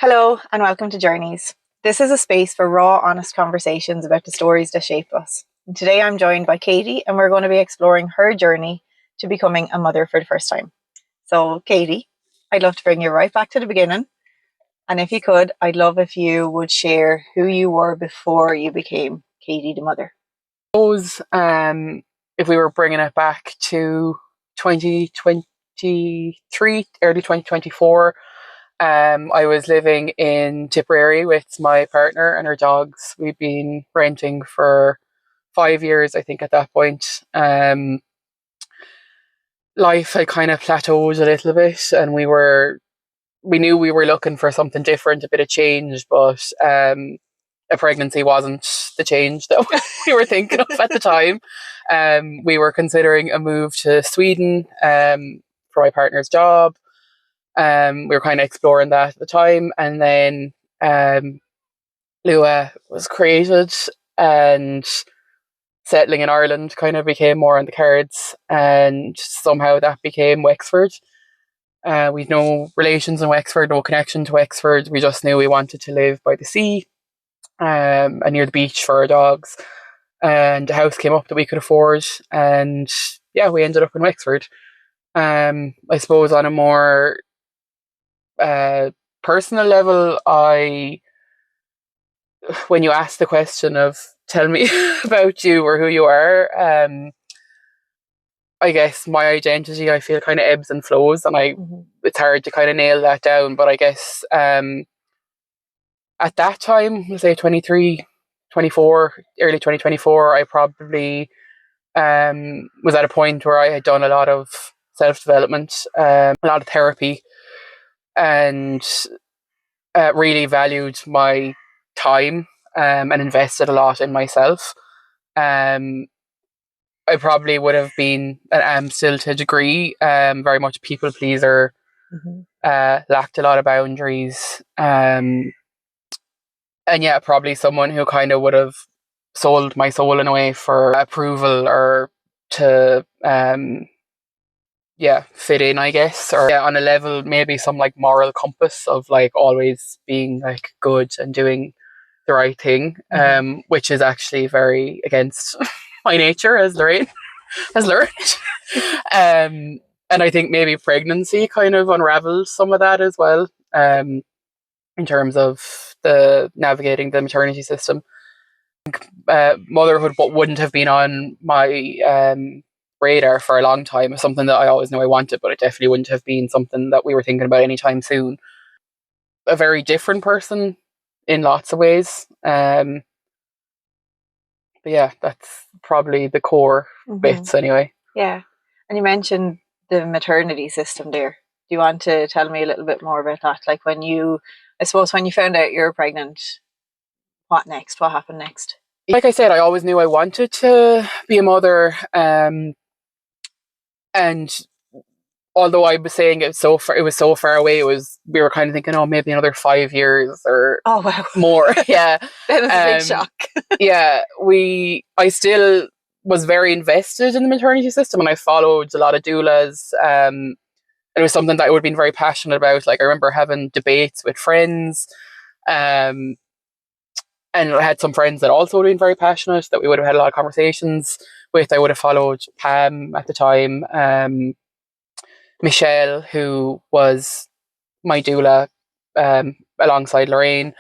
Hello and welcome to Journeys. This is a space for raw, honest conversations about the stories that shape us. And today I'm joined by Katie and we're going to be exploring her journey to becoming a mother for the first time. So Katie, I'd love to bring you right back to the beginning. And if you could, I'd love if you would share who you were before you became Katie the mother. Suppose if we were bringing it back to 2023, early 2024, I was living in Tipperary with my partner and our dogs. We'd been renting for 5 years, I think, at that point. Life had kind of plateaued a little bit, and we knew we were looking for something different, a bit of change, but a pregnancy wasn't the change that we were thinking of at the time. We were considering a move to Sweden for my partner's job. We were kind of exploring that at the time, and then Lua was created, and settling in Ireland kind of became more on the cards, and somehow that became Wexford. We'd no relations in Wexford, no connection to Wexford. We just knew we wanted to live by the sea and near the beach for our dogs. And a house came up that we could afford, and yeah, we ended up in Wexford. I suppose on a more personal level, when you ask the question of tell me about you or who you are, I guess my identity, I feel, kind of ebbs and flows, and it's hard to kind of nail that down. But I guess at that time, let's say 23, 24, early 2024, I probably was at a point where I had done a lot of self-development, a lot of therapy, and really valued my time and invested a lot in myself. I probably would have been, and am still to a degree, very much a people pleaser, lacked a lot of boundaries, and yeah, probably someone who kind of would have sold my soul in a way for approval or to fit in, I guess, or on a level, maybe some like moral compass of like always being like good and doing the right thing, which is actually very against my nature, as Lorraine has learned. And I think maybe pregnancy kind of unravels some of that as well, in terms of the navigating the maternity system. Motherhood wouldn't have been on my radar for a long time. It's something that I always knew I wanted, but it definitely wouldn't have been something that we were thinking about anytime soon. A very different person in lots of ways. But yeah, that's probably the core bits anyway. Yeah. And you mentioned the maternity system there. Do you want to tell me a little bit more about that? Like when you found out you were pregnant, what next? What happened next? Like I said, I always knew I wanted to be a mother. And although I was saying it was so far away, we were kind of thinking, oh, maybe another 5 years or more. Yeah. That was a big shock. Yeah. I still was very invested in the maternity system, and I followed a lot of doulas. It was something that I would have been very passionate about. Like I remember having debates with friends, and I had some friends that also would have been very passionate, that we would have had a lot of conversations with. I would have followed Pam at the time, Michelle, who was my doula, alongside Lorraine.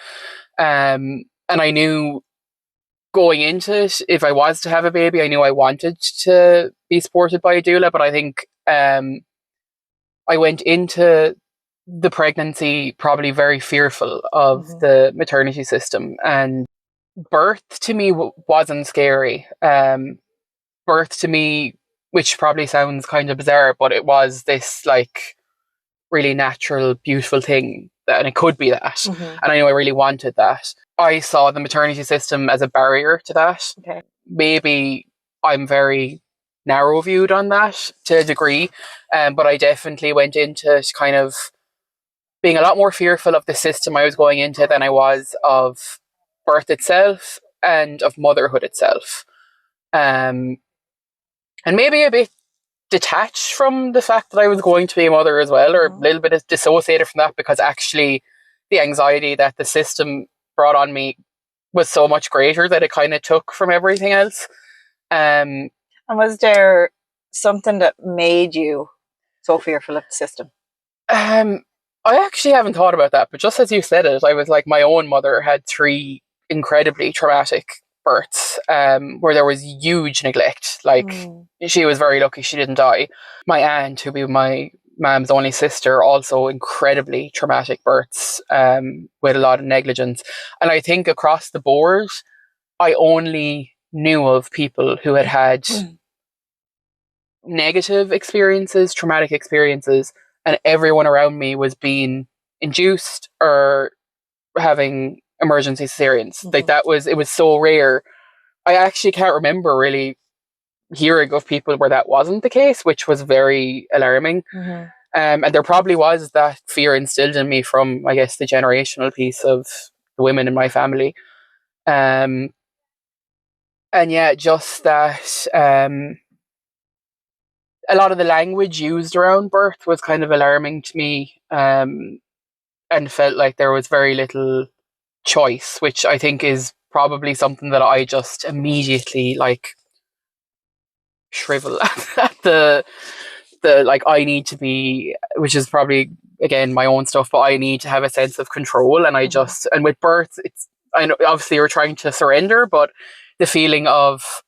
And I knew going into it, if I was to have a baby, I knew I wanted to be supported by a doula. But I think I went into the pregnancy probably very fearful of the maternity system, and birth to me wasn't scary. Birth to me, which probably sounds kind of bizarre, but it was this like really natural, beautiful thing, and it could be that. And I know I really wanted that. I saw the maternity system as a barrier to that. Okay. Maybe I'm very narrow viewed on that to a degree, but I definitely went into it kind of being a lot more fearful of the system I was going into than I was of birth itself and of motherhood itself. And maybe a bit detached from the fact that I was going to be a mother as well, or a little bit dissociated from that, because actually the anxiety that the system brought on me was so much greater that it kind of took from everything else. And was there something that made you so fearful of the system? I actually haven't thought about that, but just as you said it, I was like, my own mother had 3 incredibly traumatic births, where there was huge neglect. Like, she was very lucky she didn't die. My aunt, who be my mom's only sister, also incredibly traumatic births, with a lot of negligence. And I think across the board, I only knew of people who had had negative experiences, traumatic experiences, and everyone around me was being induced or having emergency cesareans. Like, it was so rare. I actually can't remember really hearing of people where that wasn't the case, which was very alarming. And there probably was that fear instilled in me from, I guess, the generational piece of the women in my family. And yeah, just that a lot of the language used around birth was kind of alarming to me, and felt like there was very little choice, which I think is probably something that I just immediately like shrivel at the like, I need to be, which is probably again my own stuff, but I need to have a sense of control. And I just, and with birth, it's, I know obviously you're trying to surrender, but the feeling of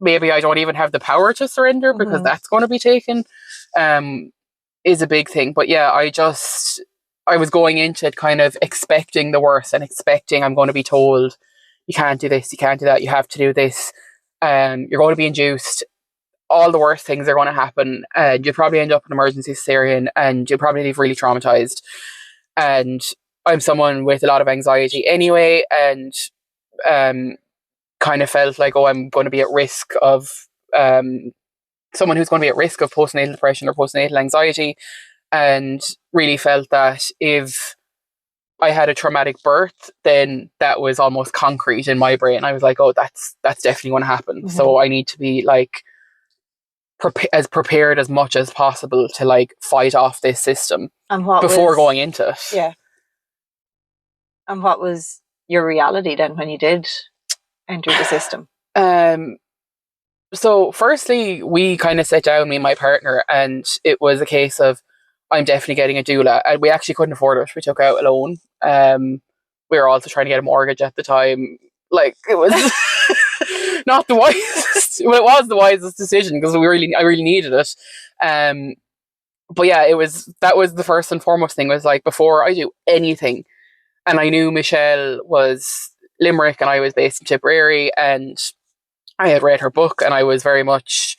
maybe I don't even have the power to surrender because that's going to be taken, is a big thing. But yeah, I was going into it kind of expecting the worst and expecting I'm going to be told, you can't do this, you can't do that, you have to do this, you're going to be induced, all the worst things are going to happen, and you'll probably end up in emergency cesarean, and you'll probably leave really traumatized. And I'm someone with a lot of anxiety anyway, and kind of felt like, oh, I'm going to be at risk of someone who's going to be at risk of postnatal depression or postnatal anxiety, and really felt that if I had a traumatic birth, then that was almost concrete in my brain. I was like, oh, that's definitely going to happen. So I need to be like as prepared as much as possible to like fight off this system before going into it. Yeah. And what was your reality then when you did enter the system? So firstly, we kind of sat down, me and my partner, and it was a case of, I'm definitely getting a doula. And we actually couldn't afford it. We took out a loan. We were also trying to get a mortgage at the time. Like, it was not the wisest. Well, it was the wisest decision because I really needed it. But yeah, that was the first and foremost thing, was like, before I do anything, and I knew Michelle was Limerick and I was based in Tipperary, and I had read her book, and I was very much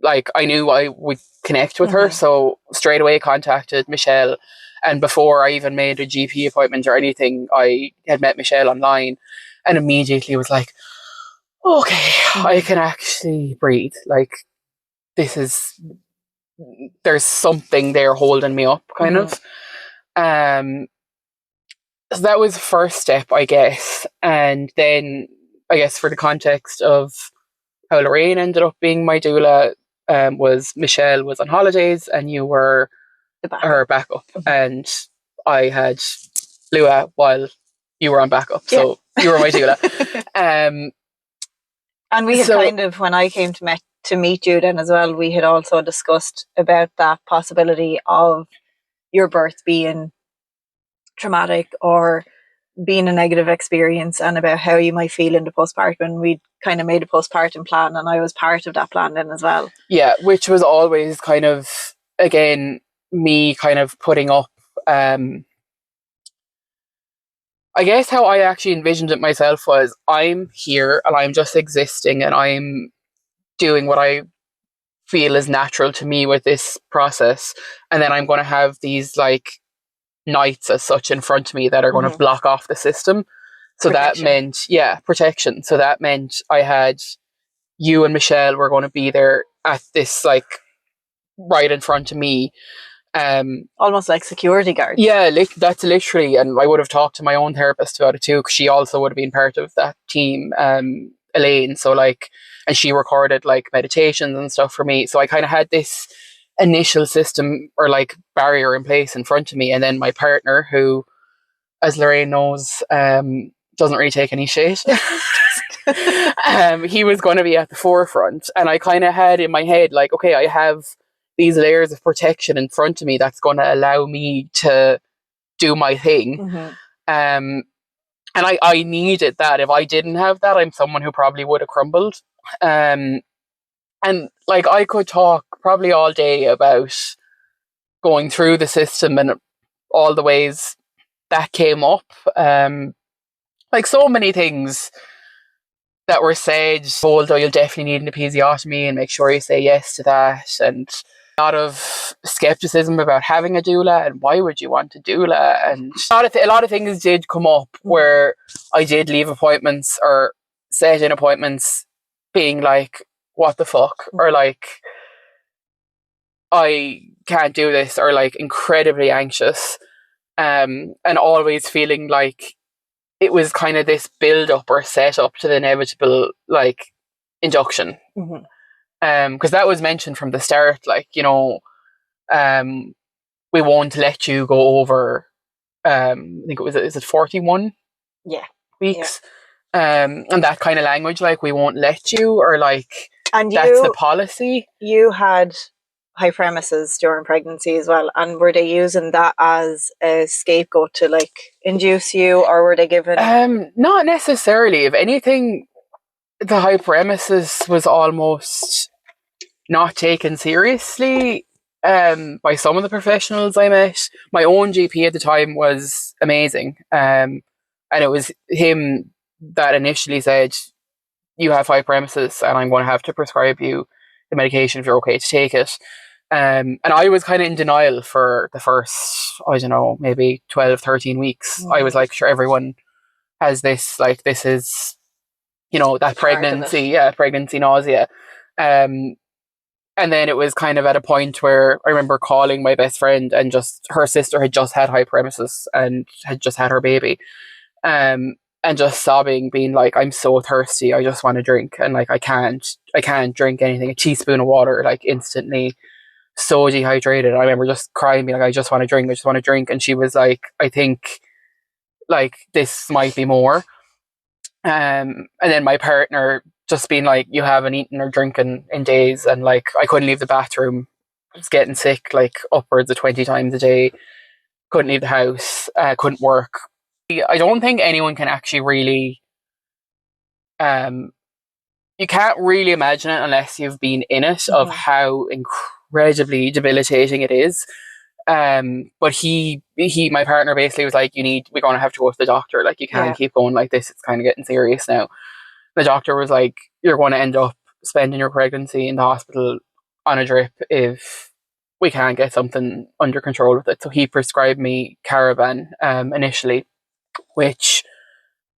like, I knew I would connect with her. So straight away contacted Michelle. And before I even made a GP appointment or anything, I had met Michelle online and immediately was like, okay, I can actually breathe. Like, there's something there holding me up, kind of. So that was the first step, I guess. And then, I guess, for the context of how Lorraine ended up being my doula, was Michelle was on holidays and you were her backup, and I had Lua while you were on backup, so you were my doula. And we had kind of, when I came to meet you then as well, we had also discussed about that possibility of your birth being traumatic or being a negative experience, and about how you might feel in the postpartum. And we kind of made a postpartum plan, and I was part of that plan then as well. Yeah, which was always kind of, again, me kind of putting up, I guess how I actually envisioned it myself was, I'm here and I'm just existing and I'm doing what I feel is natural to me with this process. And then I'm going to have these like knights as such in front of me that are going to block off the system. So protection. That meant, protection. So that meant I had you and Michelle were going to be there at this, like, right in front of me. Almost like security guards. Yeah, that's literally, and I would have talked to my own therapist about it too, because she also would have been part of that team, Elaine. So like, and she recorded like meditations and stuff for me. So I kind of had this initial system or like barrier in place in front of me, and then my partner, who, as Lorraine knows, doesn't really take any shit. He was going to be at the forefront, and I kind of had in my head like, okay, I have these layers of protection in front of me that's going to allow me to do my thing. Mm-hmm. And I needed that. If I didn't have that, I'm someone who probably would have crumbled. And like I could talk probably all day about going through the system and all the ways that came up. Like so many things that were said, told, oh, you'll definitely need an episiotomy and make sure you say yes to that. And a lot of skepticism about having a doula and why would you want a doula. And a lot of things did come up where I did leave appointments or set in appointments being like, what the fuck? Or like, I can't do this, or like incredibly anxious. And always feeling like it was kind of this build up or set up to the inevitable like induction. Because that was mentioned from the start, like, you know, we won't let you go over I think it was, is it 41 weeks? And that kind of language, like, we won't let you, or like, and that's the policy. You had hyperemesis during pregnancy as well, and were they using that as a scapegoat to like induce you, or were they given not necessarily. If anything, the hyperemesis was almost not taken seriously by some of the professionals I met. My own GP at the time was amazing, and it was him that initially said, you have hyperemesis and I'm going to have to prescribe you the medication if you're okay to take it. And I was kind of in denial for the first, I don't know, maybe 12, 13 weeks. I was like, sure, everyone has this, like, this is, you know, that pregnancy nausea. And then it was kind of at a point where I remember calling my best friend, and just her sister had just had hyperemesis and had just had her baby. And just sobbing, being like, I'm so thirsty, I just want to drink. And like, I can't drink anything. A teaspoon of water, like instantly so dehydrated. I remember just crying, being like, I just want to drink. And she was like, I think like this might be more. And then my partner just being like, you haven't eaten or drinking in days. And like, I couldn't leave the bathroom. I was getting sick like upwards of 20 times a day. Couldn't leave the house. Couldn't work. I don't think anyone can actually really you can't really imagine it unless you've been in it, of how incredibly debilitating it is. But he my partner basically was like, we're going to have to go to the doctor, like, you can't keep going like this, it's kind of getting serious now. The doctor was like, you're going to end up spending your pregnancy in the hospital on a drip if we can't get something under control with it. So he prescribed me Caravan initially, which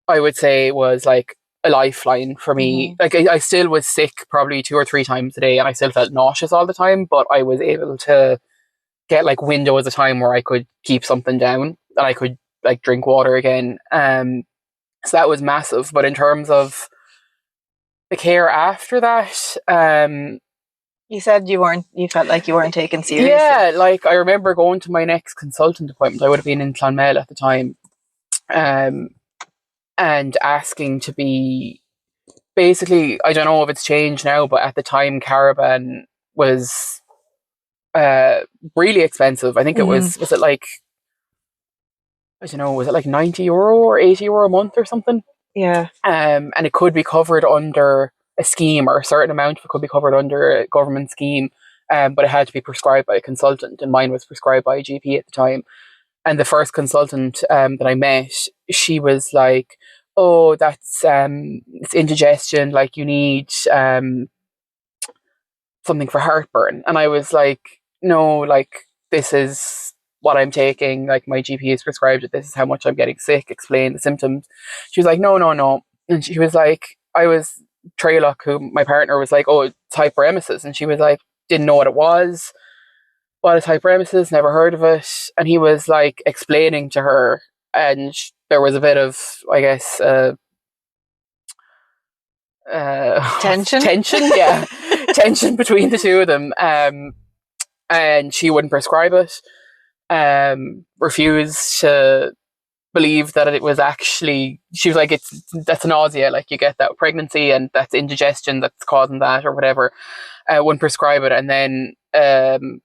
I would say was like a lifeline for me. Like, I still was sick probably 2 or 3 times a day, and I still felt nauseous all the time, but I was able to get like windows of time where I could keep something down, and I could like drink water again. So that was massive. But in terms of the care after that, you said you felt like you weren't taken seriously. Yeah, like I remember going to my next consultant appointment. I would have been in Clonmel at the time. And asking to be, basically, I don't know if it's changed now, but at the time Caravan was really expensive. I think it was it like, I don't know, was it like €90 or €80 a month or something? Yeah. And it could be covered under a scheme, or a certain amount of it could be covered under a government scheme, but it had to be prescribed by a consultant, and mine was prescribed by a GP at the time. And the first consultant that I met, she was like, oh, that's it's indigestion, like you need something for heartburn. And I was like, no, like, this is what I'm taking, like my GP has prescribed it, this is how much I'm getting sick, explain the symptoms. She was like, no. And she was like, Treylock, who my partner, was like, oh, it's hyperemesis. And she was like, didn't know what it was. What is hyperemesis? Never heard of it. And he was like explaining to her, and there was a bit of, I guess, tension. Tension, yeah, tension between the two of them. and she wouldn't prescribe it. Refused to believe that it was actually, she was like, that's nausea, like you get that with pregnancy and that's indigestion that's causing that or whatever. Wouldn't prescribe it. And then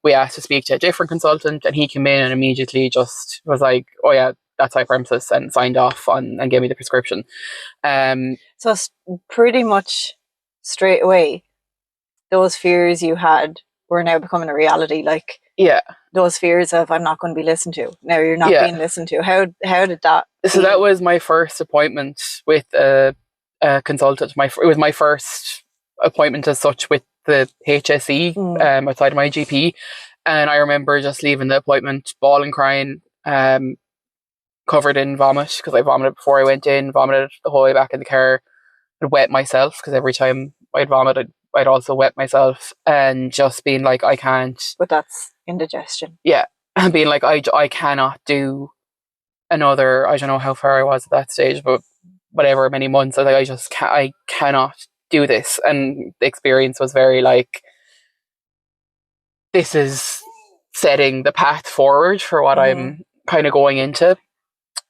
we asked to speak to a different consultant, and he came in and immediately just was like, oh yeah, that's hyperemesis, and signed off on and gave me the prescription. So pretty much straight away, those fears you had were now becoming a reality. Like, yeah, those fears of, I'm not going to be listened to. Now you're not being listened to. How did that So that was my first appointment with a consultant. It was my first appointment as such with the HSE outside of my GP. And I remember just leaving the appointment, bawling, crying, covered in vomit, because I vomited before I went in, vomited the whole way back in the car, and wet myself, because every time I'd vomit, I'd also wet myself, and just being like, I can't. But that's indigestion. Yeah. And being like, I cannot do another, I don't know how far I was at that stage, but whatever, many months, I was like, I cannot do this. And the experience was very like, this is setting the path forward for what I'm kind of going into.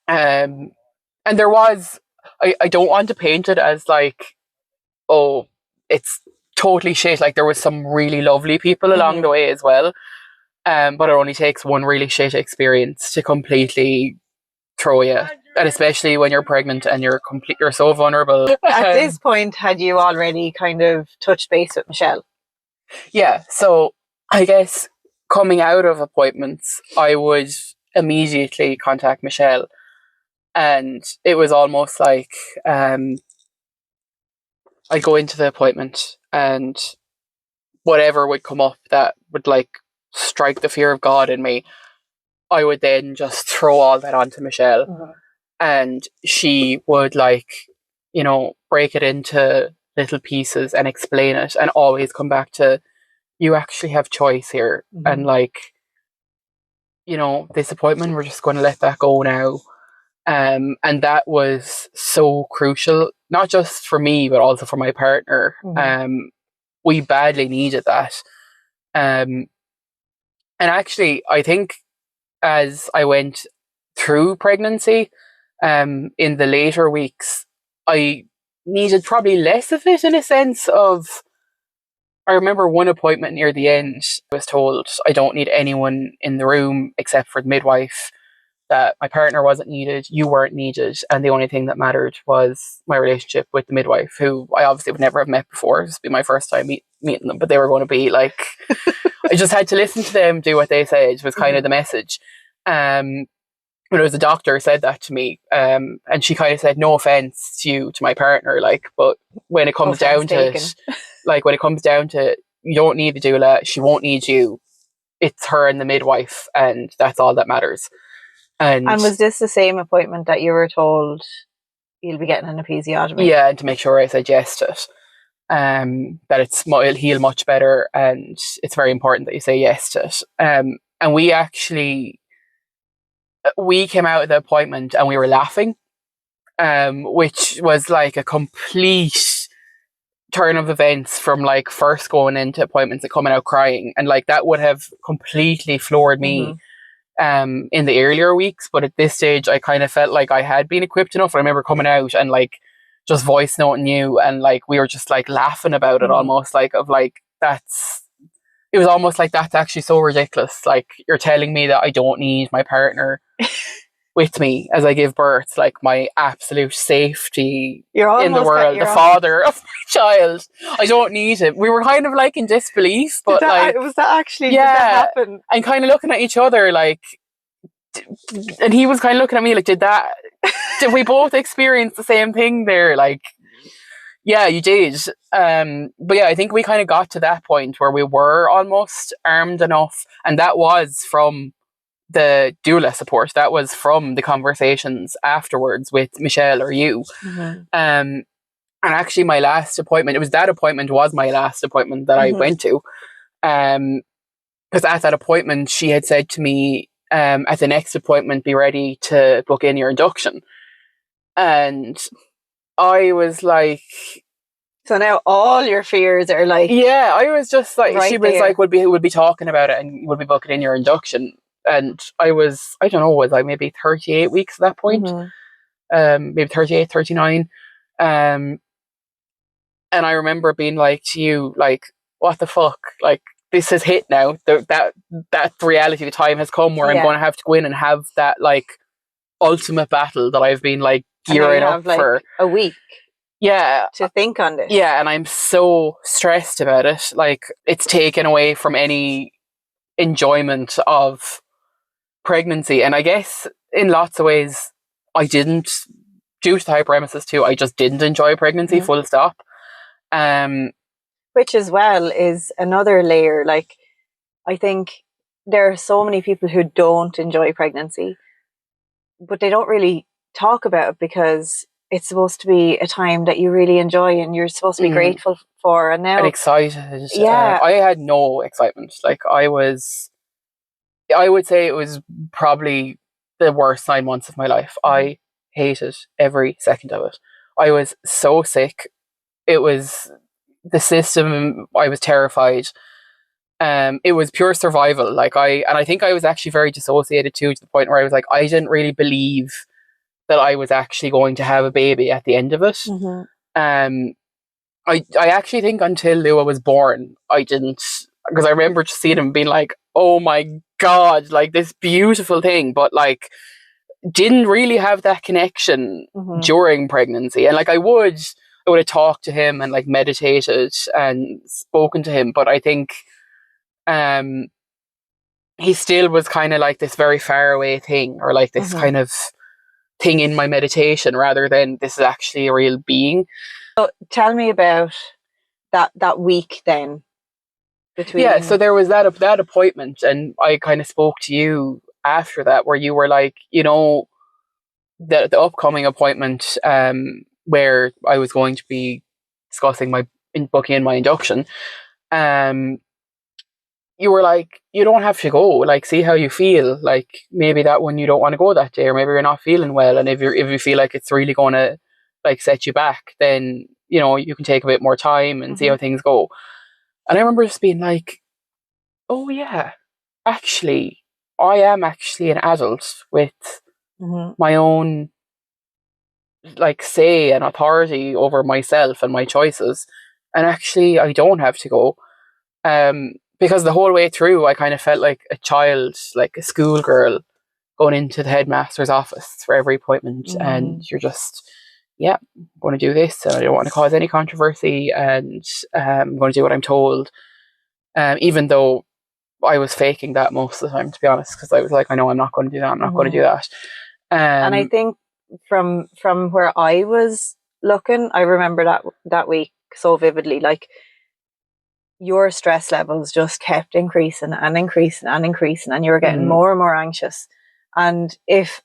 And there was, I don't want to paint it as like, oh, it's totally shit. Like, there was some really lovely people along the way as well. But it only takes one really shit experience to completely throw you. And especially when you're pregnant and you're so vulnerable. At this point, had you already kind of touched base with Michelle? Yeah. So I guess coming out of appointments, I would immediately contact Michelle. And it was almost like I'd go into the appointment, and whatever would come up that would like strike the fear of God in me, I would then just throw all that onto Michelle. And she would, like, you know, break it into little pieces and explain it, and always come back to, you actually have choice here. And like, you know, this appointment, we're just going to let that go now. And that was so crucial, not just for me, but also for my partner. We badly needed that. And actually, I think as I went through pregnancy, in the later weeks, I needed probably less of it, in a sense of, I remember one appointment near the end, I was told I don't need anyone in the room except for the midwife, that my partner wasn't needed, you weren't needed, and the only thing that mattered was my relationship with the midwife, who I obviously would never have met before. This would be my first time meeting them, but they were going to be like, I just had to listen to them do what they said, was kind of the message. When it was the doctor said that to me, and she kind of said, no offense to my partner, like, but when it comes down to it, like, when it comes down to, you don't need the doula, she won't need you, it's her and the midwife, and that's all that matters. And was this the same appointment that you were told you'll be getting an episiotomy? Yeah, and to make sure I said yes to it. That it'll heal much better, and it's very important that you say yes to it. And we came out of the appointment and we were laughing, which was like a complete turn of events from like first going into appointments and coming out crying. And like, that would have completely floored me in the earlier weeks, but at this stage I kind of felt like I had been equipped enough. I remember coming out and like just voice noting you, and like we were just like laughing about it, almost like, of like, it was almost like, that's actually so ridiculous, like, you're telling me that I don't need my partner with me as I give birth, like my absolute safety in the world, the father of my child, I don't need it. We were kind of like in disbelief, but did that happen? And kind of looking at each other like, and he was kind of looking at me like, did we both experience the same thing there? Like, yeah, you did. But yeah, I think we kind of got to that point where we were almost armed enough, and that was from the doula support. That was from the conversations afterwards with Michelle or you. And actually, my last appointment, was my last appointment that I went to. Because at that appointment, she had said to me, at the next appointment, be ready to book in your induction. And I was like, So now all your fears are like, yeah, I was just like, right she was there. like, would be talking about it and would be booking in your induction. And I don't know, was I maybe 38 weeks at that point? Maybe 38, 39. Um, and I remember being like to you, like, what the fuck? Like, this has hit now. That reality, the time has come where I'm Yeah. going to have to go in and have that, like, ultimate battle that I've been, like, And now you gearing up have like for. a week Yeah. to think on this. Yeah, and I'm so stressed about it. Like, it's taken away from any enjoyment of pregnancy. And I guess in lots of ways, I didn't, due to the hyperemesis too, I just didn't enjoy pregnancy, full stop. Which as well is another layer. Like, I think there are so many people who don't enjoy pregnancy, but they don't really talk about it because it's supposed to be a time that you really enjoy and you're supposed to be grateful for. And now, and excited. Yeah. I had no excitement. Like, I would say it was probably the worst 9 months of my life. I hated every second of it. I was so sick. It was the system. I was terrified. It was pure survival. I think I was actually very dissociated too, to the point where I was like, I didn't really believe that I was actually going to have a baby at the end of it. I actually think until Lua was born, I didn't, because I remember just seeing him being like, oh my God, like this beautiful thing, but like didn't really have that connection during pregnancy. And like I would have talked to him and like meditated and spoken to him, but I think he still was kind of like this very far away thing, or like this kind of thing in my meditation, rather than this is actually a real being. So tell me about that week then. So there was that appointment, and I kind of spoke to you after that, where you were like, you know, the upcoming appointment, where I was going to be discussing booking in my induction. You were like, you don't have to go. Like, see how you feel. Like, maybe that one you don't want to go that day, or maybe you're not feeling well, and if you feel like it's really going to like set you back, then you know you can take a bit more time and see how things go. And I remember just being like, oh yeah, actually, I am actually an adult with my own like say and authority over myself and my choices, and actually I don't have to go. Because the whole way through I kind of felt like a child, like a schoolgirl going into the headmaster's office for every appointment, and you're just, yeah, I'm going to do this, and I don't want to cause any controversy, and I'm going to do what I'm told, even though I was faking that most of the time, to be honest, because I was like, I know I'm not going to do that, I'm not going to do that. And I think from where I was looking, I remember that week so vividly. Like, your stress levels just kept increasing and increasing and increasing, and you were getting more and more anxious. And if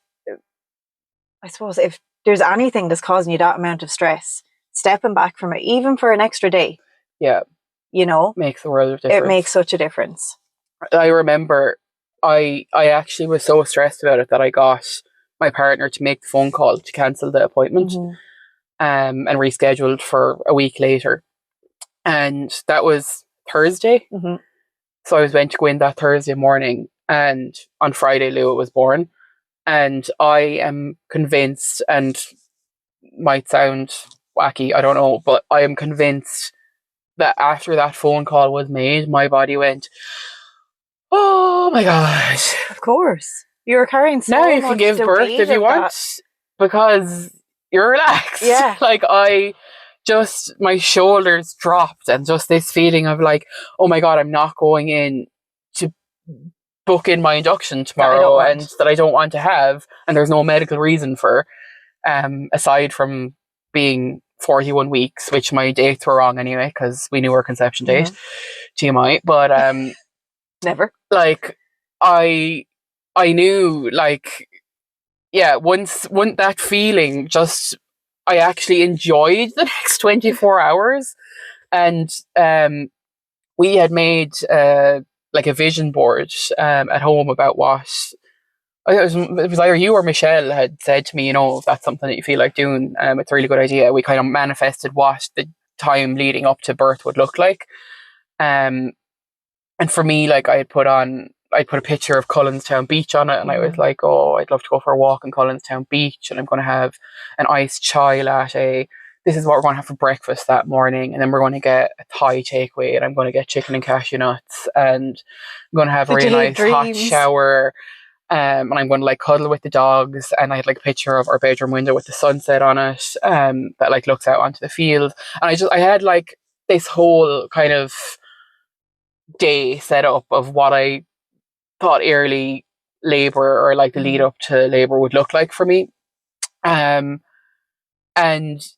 there's anything that's causing you that amount of stress, stepping back from it, even for an extra day, you know, makes a world of difference. It makes such a difference. I remember I actually was so stressed about it that I got my partner to make the phone call to cancel the appointment, and rescheduled for a week later. And that was Thursday. So I was meant to go in that Thursday morning, and on Friday Lua was born. And I am convinced, and might sound wacky, I don't know, but I am convinced that after that phone call was made, my body went, oh my God. Of course. You're carrying so now you much can give birth if you want, because you're relaxed. Yeah. Like, my shoulders dropped, and just this feeling of like, oh my God, I'm not going in to book in my induction tomorrow, and that I don't want to have, and there's no medical reason for, aside from being 41 weeks, which my dates were wrong anyway, because we knew our conception date. TMI. But never. Like, I knew, like, yeah, once that feeling, just, I actually enjoyed the next 24 hours. And we had made like a vision board at home about what, it was either you or Michelle had said to me, you know, if that's something that you feel like doing, it's a really good idea. We kind of manifested what the time leading up to birth would look like. And for me, like I'd put a picture of Cullenstown Beach on it, and I was like, oh, I'd love to go for a walk on Cullenstown Beach, and I'm going to have an iced chai latte. This is what we're going to have for breakfast that morning, and then we're going to get a Thai takeaway, and I'm going to get chicken and cashew nuts, and I'm going to have a really nice hot shower, and I'm going to like cuddle with the dogs. And I had like a picture of our bedroom window with the sunset on it, that like looks out onto the field, and I had like this whole kind of day set up of what I thought early labor, or like the lead up to labor, would look like for me. And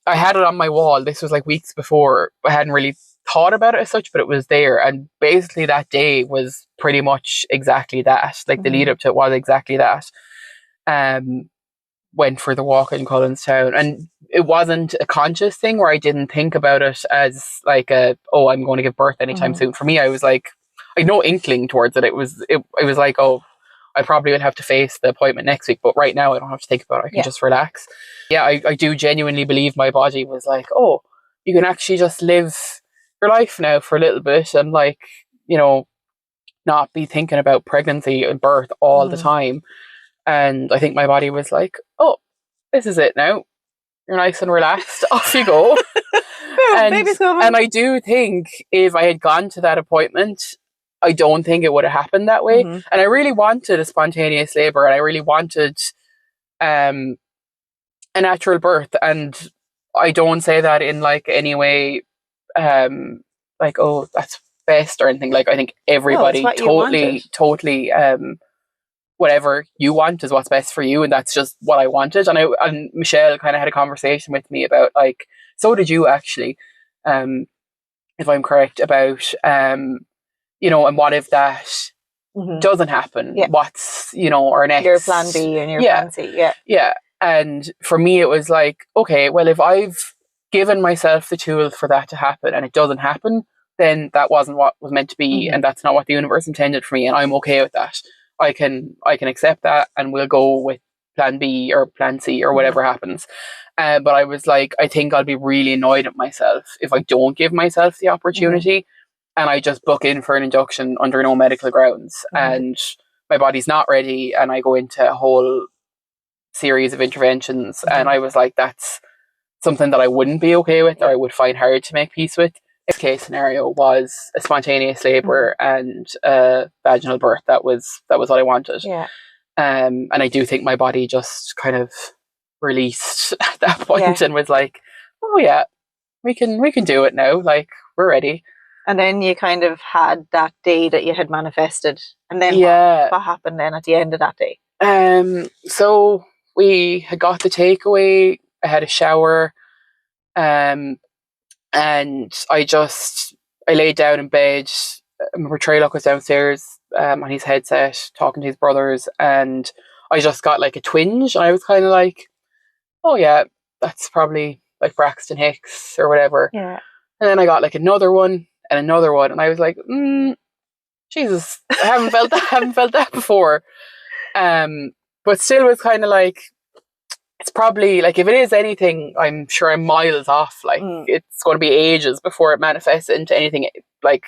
I had it on my wall. This was like weeks before. I hadn't really thought about it as such, but it was there. And basically that day was pretty much exactly that. Like the lead up to it was exactly that. Went for the walk in Cullenstown, and it wasn't a conscious thing where I didn't think about it as like I'm going to give birth anytime soon. For me, I was like, I had no inkling towards it. It was like, oh, I probably will have to face the appointment next week, but right now I don't have to think about it. I can just relax. Yeah, I do genuinely believe my body was like, oh, you can actually just live your life now for a little bit, and like, you know, not be thinking about pregnancy and birth all the time. And I think my body was like, oh, this is it now. You're nice and relaxed. Off you go. And I do think if I had gone to that appointment, I don't think it would have happened that way. And I really wanted a spontaneous labor, and I really wanted a natural birth. And I don't say that in like any way like, oh, that's best or anything. Like I think everybody totally whatever you want is what's best for you, and that's just what I wanted. And Michelle kind of had a conversation with me about like, so did you actually, if I'm correct, about you know, and what if that doesn't happen? What's, you know, our next, your plan B and your plan C. Yeah. And for me it was like, okay, well, if I've given myself the tools for that to happen and it doesn't happen, then that wasn't what was meant to be, and that's not what the universe intended for me, and I'm okay with that. I can accept that, and we'll go with plan B or plan C or whatever happens. But I was like, I think I'll be really annoyed at myself if I don't give myself the opportunity, and I just book in for an induction under no medical grounds, and my body's not ready, and I go into a whole series of interventions. And I was like, that's something that I wouldn't be okay with, or I would find hard to make peace with. This case scenario was a spontaneous labor and vaginal birth. That was what I wanted. And I do think my body just kind of released at that point and was like, oh yeah, we can do it now. Like, we're ready. And then you kind of had that day that you had manifested, and then what happened then at the end of that day? So we had got the takeaway. I had a shower. And I laid down in bed. My Treylock was downstairs on his headset talking to his brothers, and I just got like a twinge, and I was kind of like, oh yeah, that's probably like Braxton Hicks or whatever. And then I got like another one, and I was like, Jesus, I haven't felt that before. But still was kind of like, it's probably like, if it is anything, I'm sure I'm miles off. Like it's going to be ages before it manifests into anything like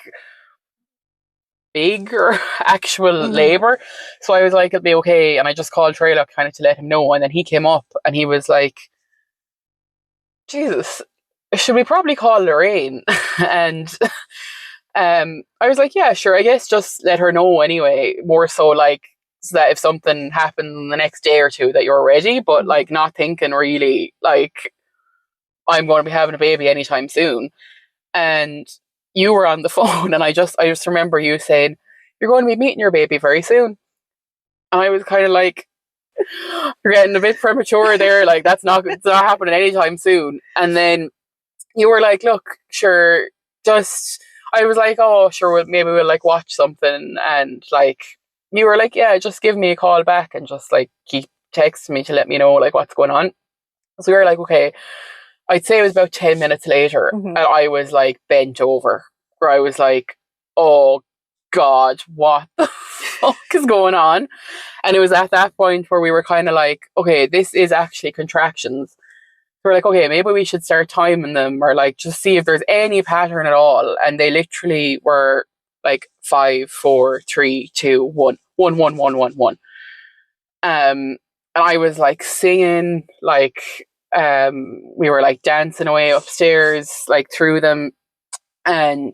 big or actual labor. So I was like, it'll be okay. And I just called Treylock kind of to let him know. And then he came up and he was like, Jesus, should we probably call Lorraine? And I was like, yeah, sure. I guess just let her know anyway. More so like, so that if something happened the next day or two, that you're ready, but like not thinking really like I'm going to be having a baby anytime soon. And you were on the phone, and I just remember you saying, you're going to be meeting your baby very soon. And I was kind of like, you're getting a bit premature there. Like it's not happening anytime soon. And then you were like, look, sure, I was like, oh, sure, maybe we'll like watch something, and like, you were like, yeah, just give me a call back and just like keep texting me to let me know like what's going on. So we were like, okay. I'd say it was about 10 minutes later, and I was like bent over, where I was like, oh God, what the fuck is going on? And it was at that point where we were kind of like, okay, this is actually contractions. we're like, okay, maybe we should start timing them, or like just see if there's any pattern at all. And they literally were like 5, 4, 3, 2, 1, 1, 1, 1, 1, 1. And I was like singing, like we were like dancing away upstairs, like through them. And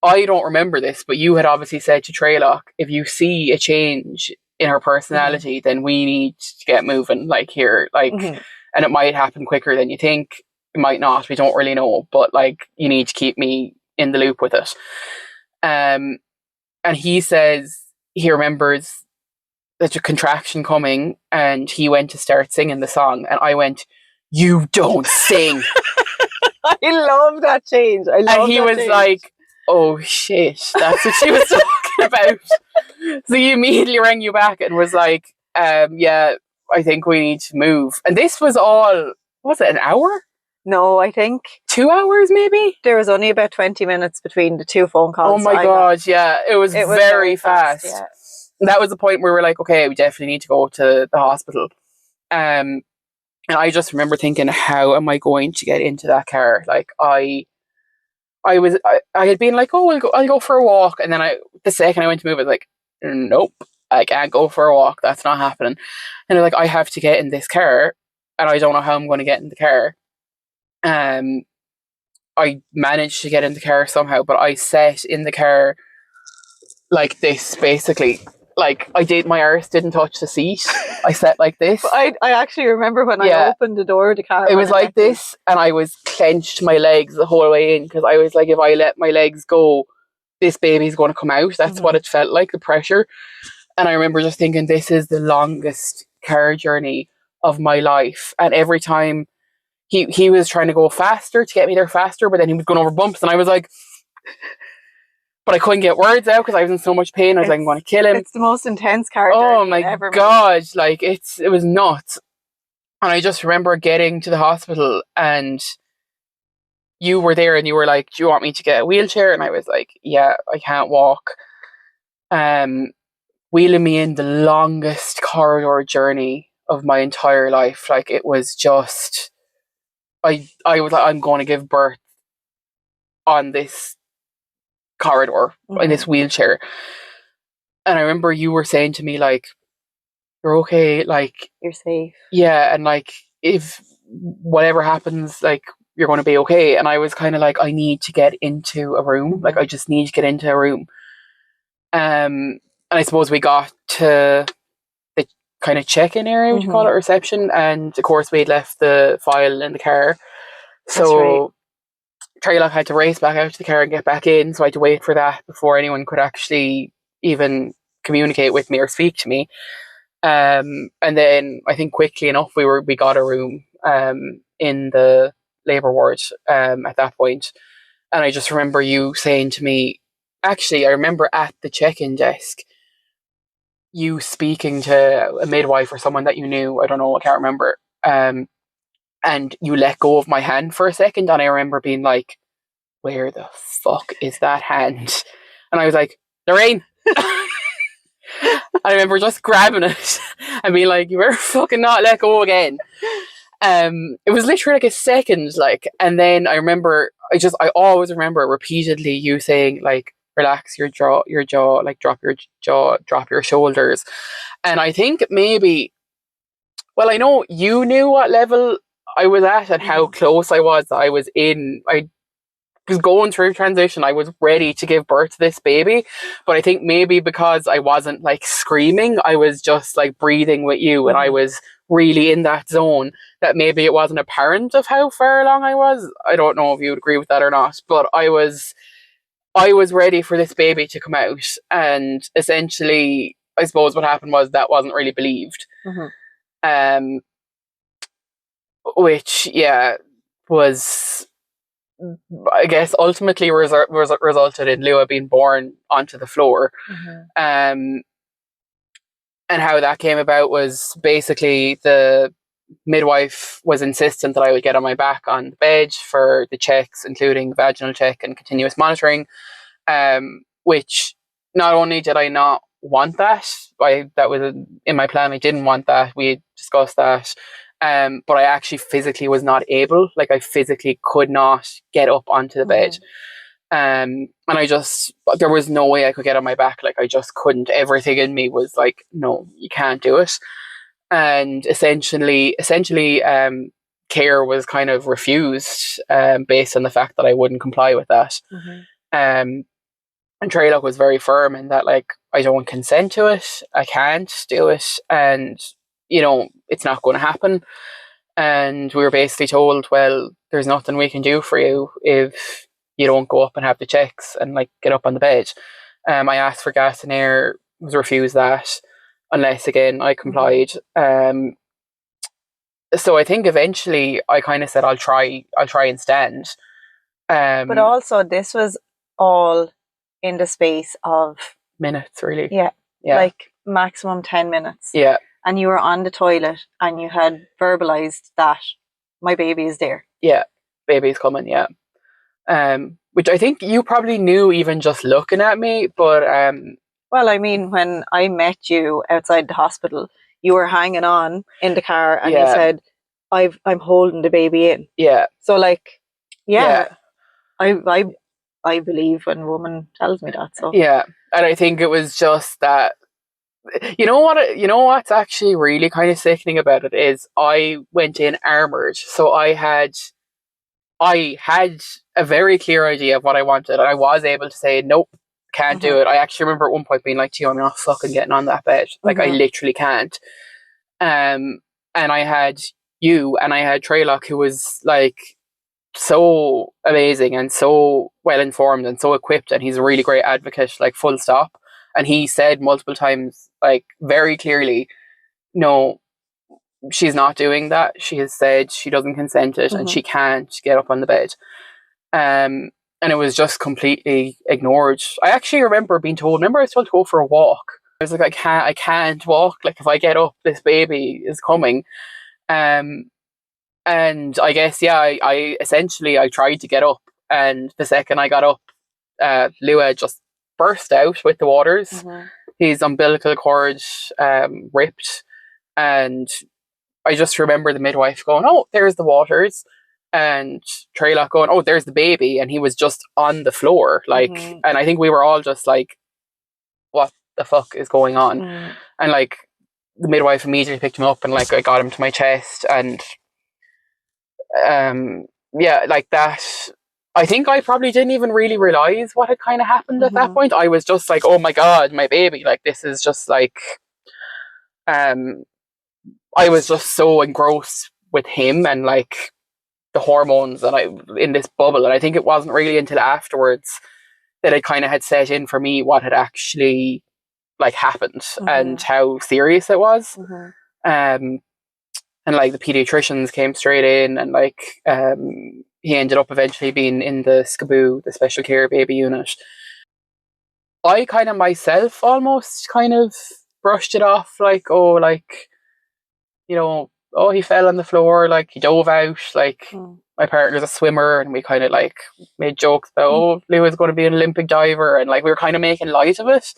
I don't remember this, but you had obviously said to Treylock, if you see a change in her personality, then we need to get moving, like here, like, and it might happen quicker than you think. It might not. We don't really know, but like, you need to keep me in the loop with it. And he says he remembers there's a contraction coming, and he went to start singing the song, and I went, "You don't sing." I love that change. And he was like, "Oh shit, that's what she was talking about." So he immediately rang you back and was like, "Yeah, I think we need to move." And this was all, was it an hour? No, I think 2 hours maybe? there was only about 20 minutes between the 2 phone calls. Oh my God, yeah. It was very fast. Yeah. And that was the point where we were like, okay, we definitely need to go to the hospital. And I just remember thinking, how am I going to get into that car? Like I had been like, oh, I'll go for a walk. And then the second I went to move, I was like, nope, I can't go for a walk. That's not happening. And they're like, I have to get in this car, and I don't know how I'm going to get in the car. I managed to get in the car somehow, but I sat in the car like this, basically. Like, my arse didn't touch the seat. I sat like this. I actually remember when I opened the door of the car. It was like this, and I was clenched my legs the whole way in, because I was like, if I let my legs go, this baby's going to come out. That's what it felt like, the pressure. And I remember just thinking, this is the longest car journey of my life. And every time he was trying to go faster to get me there faster, but then he was going over bumps, and I was like, but I couldn't get words out because I was in so much pain. I was like, I'm going to kill him. It's the most intense car journey oh my ever God, made. Like it was nuts. And I just remember getting to the hospital, and you were there, and you were like, do you want me to get a wheelchair? And I was like, yeah, I can't walk. Wheeling me in the longest corridor journey of my entire life. Like, it was just, I was like, I'm going to give birth on this corridor, in this wheelchair. And I remember you were saying to me, like, you're okay, like, you're safe. Yeah, and like, if whatever happens, like, you're going to be okay. And I was kind of like, I need to get into a room. Like, I just need to get into a room. And I suppose we got to the kind of check-in area, would you call it, reception, and of course we'd left the file in the car. So Treylock had to race back out to the car and get back in, so I had to wait for that before anyone could actually even communicate with me or speak to me. And then I think quickly enough we got a room in the labour ward at that point. And I just remember you saying to me, actually I remember at the check-in desk you speaking to a midwife or someone that you knew, I don't know, I can't remember, and you let go of my hand for a second, and I remember being like, where the fuck is that hand? And I was like, Lorraine. I remember just grabbing it and being like, you better fucking not let go again. It was literally like a second, like, and then I remember, I always remember repeatedly you saying, like, relax your jaw, like, drop your jaw, drop your shoulders. And I think maybe, well, I know you knew what level I was at and how close I was. I was going through transition. I was ready to give birth to this baby, but I think maybe because I wasn't like screaming, I was just like breathing with you, and I was really in that zone, that maybe it wasn't apparent of how far along I was. I don't know if you would agree with that or not, but I was ready for this baby to come out. And essentially, I suppose what happened was that wasn't really believed. Which, yeah, was, I guess, ultimately resulted in Lua being born onto the floor. And how that came about was basically the midwife was insistent that I would get on my back on the bed for the checks, including vaginal check and continuous monitoring, which not only did I not want that, that was in my plan, I didn't want that. We had discussed that. But I actually physically was not able, like I physically could not get up onto the bed. And there was no way I could get on my back. Like I just couldn't. Everything in me was like, no, you can't do it. And essentially, care was kind of refused, based on the fact that I wouldn't comply with that. And Treylock was very firm in that, like, I don't consent to it, I can't do it, and it's not going to happen. And we were basically told, well, there's nothing we can do for you if you don't go up and have the checks and like get up on the bed. I asked for gas and air, was refused that, unless again I complied. So I think eventually I kind of said I'll try and stand. But also this was all in the space of minutes, really. Yeah. Like maximum 10 minutes. Yeah. And you were on the toilet and you had verbalized that my baby is there. Yeah, baby's coming, yeah. Which I think you probably knew even just looking at me, but well, I mean, when I met you outside the hospital, you were hanging on in the car and you said, I'm holding the baby in. Yeah. So like, I believe when a woman tells me that. So yeah, and I think it was just that. You know what's actually really kind of sickening about it is I went in armored, so I had a very clear idea of what I wanted, and I was able to say nope, can't do it. I actually remember at one point being like, "Gee, I'm not fucking getting on that bed. Like I literally can't." And I had you and I had Treylock, who was like so amazing and so well informed and so equipped, and he's a really great advocate, like full stop. And he said multiple times, like very clearly, no, she's not doing that. She has said she doesn't consent it and she can't get up on the bed. And it was just completely ignored. I actually remember being told, I was told to go for a walk. I was like, I can't walk. Like if I get up, this baby is coming. And I guess, I essentially tried to get up, and the second I got up, Lua just burst out with the waters. His umbilical cord ripped, and I just remember the midwife going, "Oh, there's the waters," and Treylock going, "Oh, there's the baby," and he was just on the floor, like, and I think we were all just like, "What the fuck is going on?" And like the midwife immediately picked him up, and like I got him to my chest, and like that. I think I probably didn't even really realize what had kind of happened at that point. I was just like, oh my God, my baby. Like, this is just like, I was just so engrossed with him and like the hormones that in this bubble. And I think it wasn't really until afterwards that it kind of had set in for me what had actually like happened and how serious it was. And like the pediatricians came straight in, and like he ended up eventually being in the SCBU, the special care baby unit. I kind of myself almost kind of brushed it off, like, oh, like, oh, he fell on the floor, like he dove out, like my partner's a swimmer, and we kind of like made jokes about, oh, Lewa's going to be an Olympic diver, and like we were kind of making light of it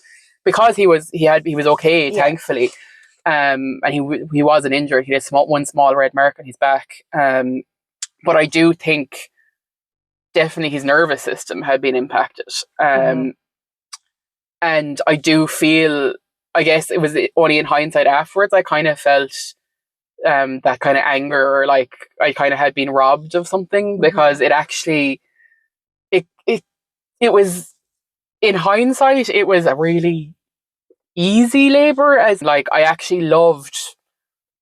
because he was okay, thankfully. And he wasn't injured. He had one small red mark on his back. But I do think definitely his nervous system had been impacted. And I do feel, I guess it was only in hindsight afterwards, I kind of felt that kind of anger, or like I kind of had been robbed of something, because it actually, it was, in hindsight, it was a really easy labor, as like I actually loved,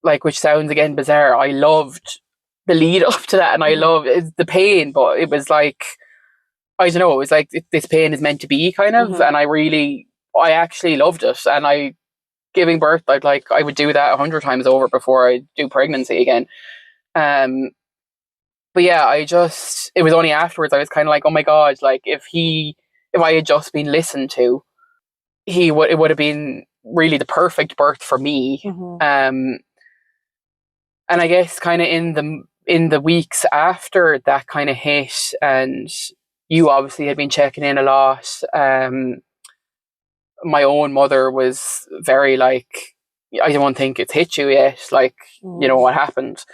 like, which sounds again bizarre, I loved the lead up to that, and I love the pain, but it was like, I don't know, it was like this pain is meant to be kind of, and I actually loved it, and giving birth, I would do that 100 times over before I do pregnancy again. But yeah, it was only afterwards I was kind of like, oh my God, like if I had just been listened to, it would have been really the perfect birth for me. And I guess kind of in the weeks after that kind of hit, and you obviously had been checking in a lot. My own mother was very like, I don't think it's hit you yet. Like, you know what happened.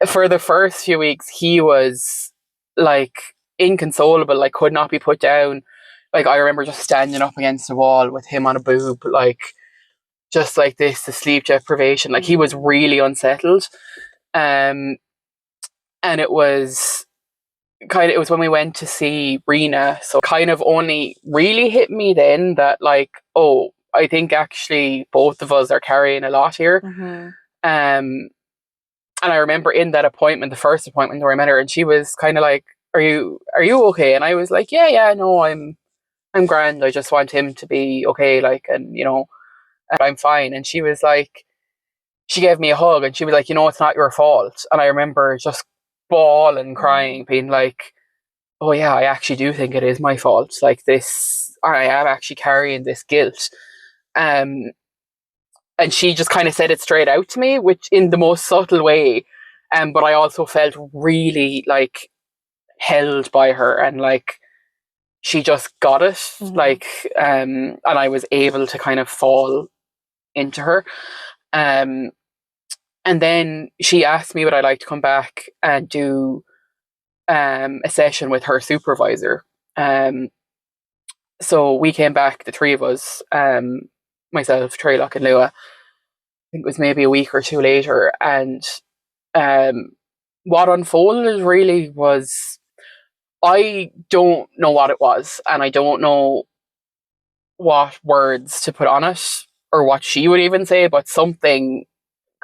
For the first few weeks, he was like inconsolable, like could not be put down. Like, I remember just standing up against the wall with him on a boob, like just like this, the sleep deprivation. Like, he was really unsettled. And it was it was when we went to see Rena, so kind of only really hit me then that, like, oh, I think actually both of us are carrying a lot here. And I remember in that appointment, the first appointment where I met her, and she was kind of like, are you okay? And I was like, yeah, no, I'm grand. I just want him to be okay, like, and you know, I'm fine. And she was like, she gave me a hug and she was like, you know, it's not your fault. And I remember just bawling, crying, being like, oh yeah, I actually do think it is my fault. Like, this, I am actually carrying this guilt. And she just kind of said it straight out to me, which in the most subtle way. But I also felt really like held by her, and like she just got it. Like, and I was able to kind of fall into her. And then she asked me would I like to come back and do a session with her supervisor. So we came back, the three of us, myself, Treylock and Lua. I think it was maybe a week or two later, and what unfolded really was, I don't know what it was, and I don't know what words to put on it or what she would even say, but something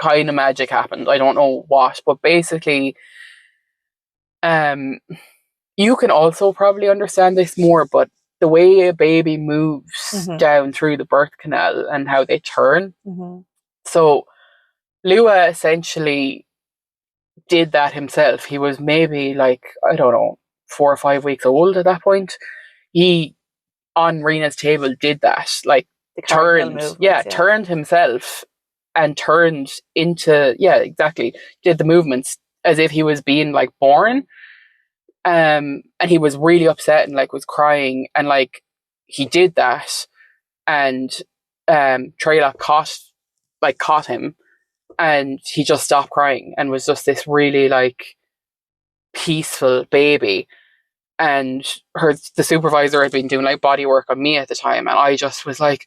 kind of magic happened. I don't know what, but basically, you can also probably understand this more, but the way a baby moves down through the birth canal and how they turn. So Lua essentially did that himself. He was maybe like, I don't know, 4 or 5 weeks old at that point. He, on Rena's table, did that. Like, turned himself and turned into, exactly, did the movements as if he was being like born. And he was really upset and like was crying, and like he did that, and Treyla caught him, and he just stopped crying and was just this really like peaceful baby. And the supervisor had been doing like body work on me at the time, and I just was like,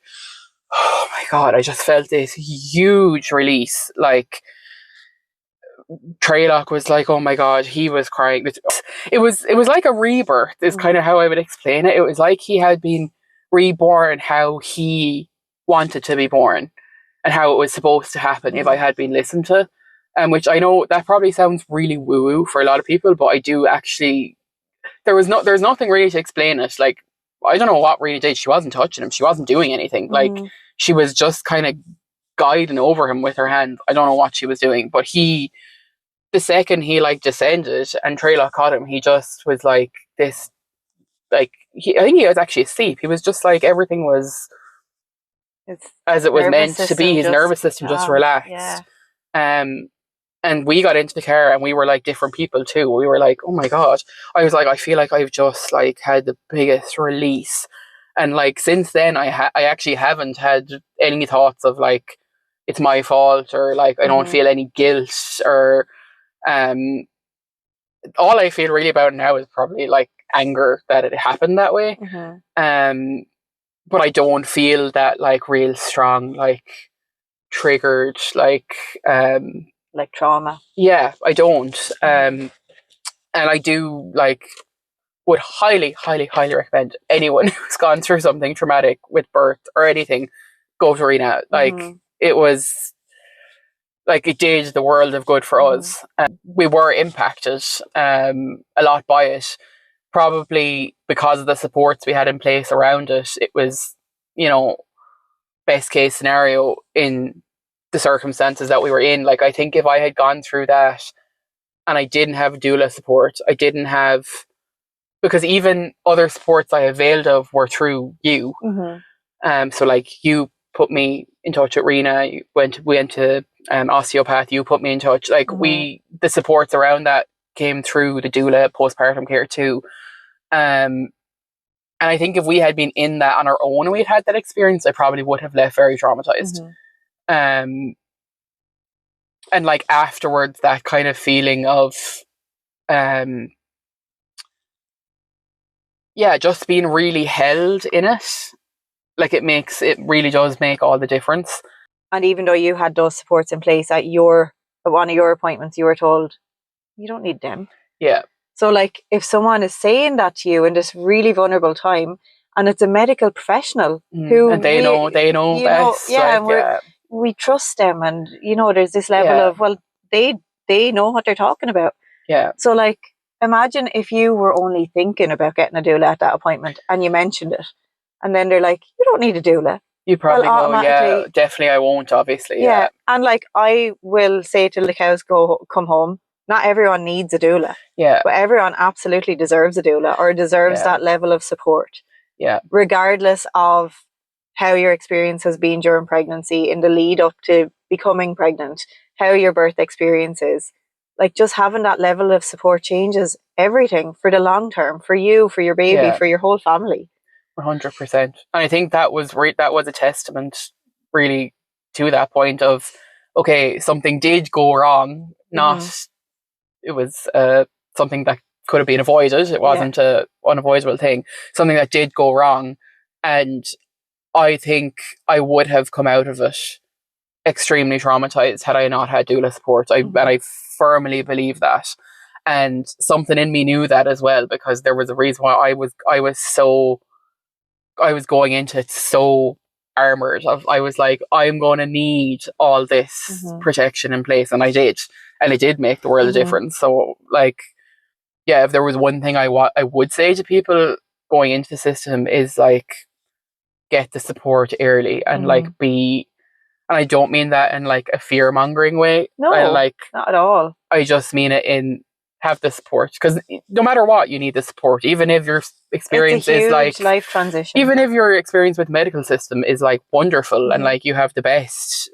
oh my god, I just felt this huge release. Like, Treylock was like, oh my god, he was crying. It was like a rebirth is kind of how I would explain it. It was like he had been reborn how he wanted to be born and how it was supposed to happen if I had been listened to. Which I know that probably sounds really woo-woo for a lot of people, but I do actually, there's nothing really to explain it. Like, I don't know what Rena did. She wasn't touching him. She wasn't doing anything. Like, she was just kind of guiding over him with her hand. I don't know what she was doing, but the second he like descended and Treylock caught him, he just was like this, like, I think he was actually asleep. He was just like, everything was as it was meant to be. His nervous system just relaxed. And we got into the car and we were like different people too. We were like, oh my god. I was like, I feel like I've just like had the biggest release. And like since then I actually haven't had any thoughts of like it's my fault, or like I don't feel any guilt, or all I feel really about now is probably like anger that it happened that way. But I don't feel that like real strong, like triggered, like trauma. Yeah, I don't. And I do like would highly, highly, highly recommend anyone who's gone through something traumatic with birth or anything, go to Rena. Like, it was like, it did the world of good for us. We were impacted a lot by it, probably because of the supports we had in place around it. It was, you know, best case scenario in the circumstances that we were in. Like, I think if I had gone through that and I didn't have doula support, I didn't have, because even other supports I availed of were through you. So like, you put me in touch with Rena, we went to osteopath, you put me in touch. Like, the supports around that came through the doula postpartum care too. And I think if we had been in that on our own and we'd had that experience, I probably would have left very traumatized. And like afterwards, that kind of feeling of just being really held in it, like it really does make all the difference. And even though you had those supports in place at one of your appointments, you were told you don't need them. Yeah. So like if someone is saying that to you in this really vulnerable time, and it's a medical professional who and they know best. We trust them, and there's this level of, well, they know what they're talking about. Yeah. So like imagine if you were only thinking about getting a doula at that appointment and you mentioned it, and then they're like, you don't need a doula. You probably go, yeah, definitely I won't, obviously. Yeah. And like I will say till the cows come home, not everyone needs a doula. Yeah. But everyone absolutely deserves a doula, or deserves that level of support. Yeah. Regardless of how your experience has been during pregnancy, in the lead up to becoming pregnant, how your birth experience is. Like just having that level of support changes everything for the long term, for you, for your baby, for your whole family. 100%. And I think that was a testament really to that point of, okay, something did go wrong, not it was something that could have been avoided. It wasn't an unavoidable thing. Something that did go wrong. And I think I would have come out of it extremely traumatized had I not had doula support. And I firmly believe that. And something in me knew that as well, because there was a reason why I was going into it so armored. I was like, I'm going to need all this protection in place, and I did, and it did make the world of difference. So, like, if there was one thing I would say to people going into the system is like, get the support early, and like and I don't mean that in like a fear mongering way. No, not at all. I just mean it in have the support, because no matter what, you need the support. Even if your experience is like life transition, even if your experience with the medical system is like wonderful and like you have the best,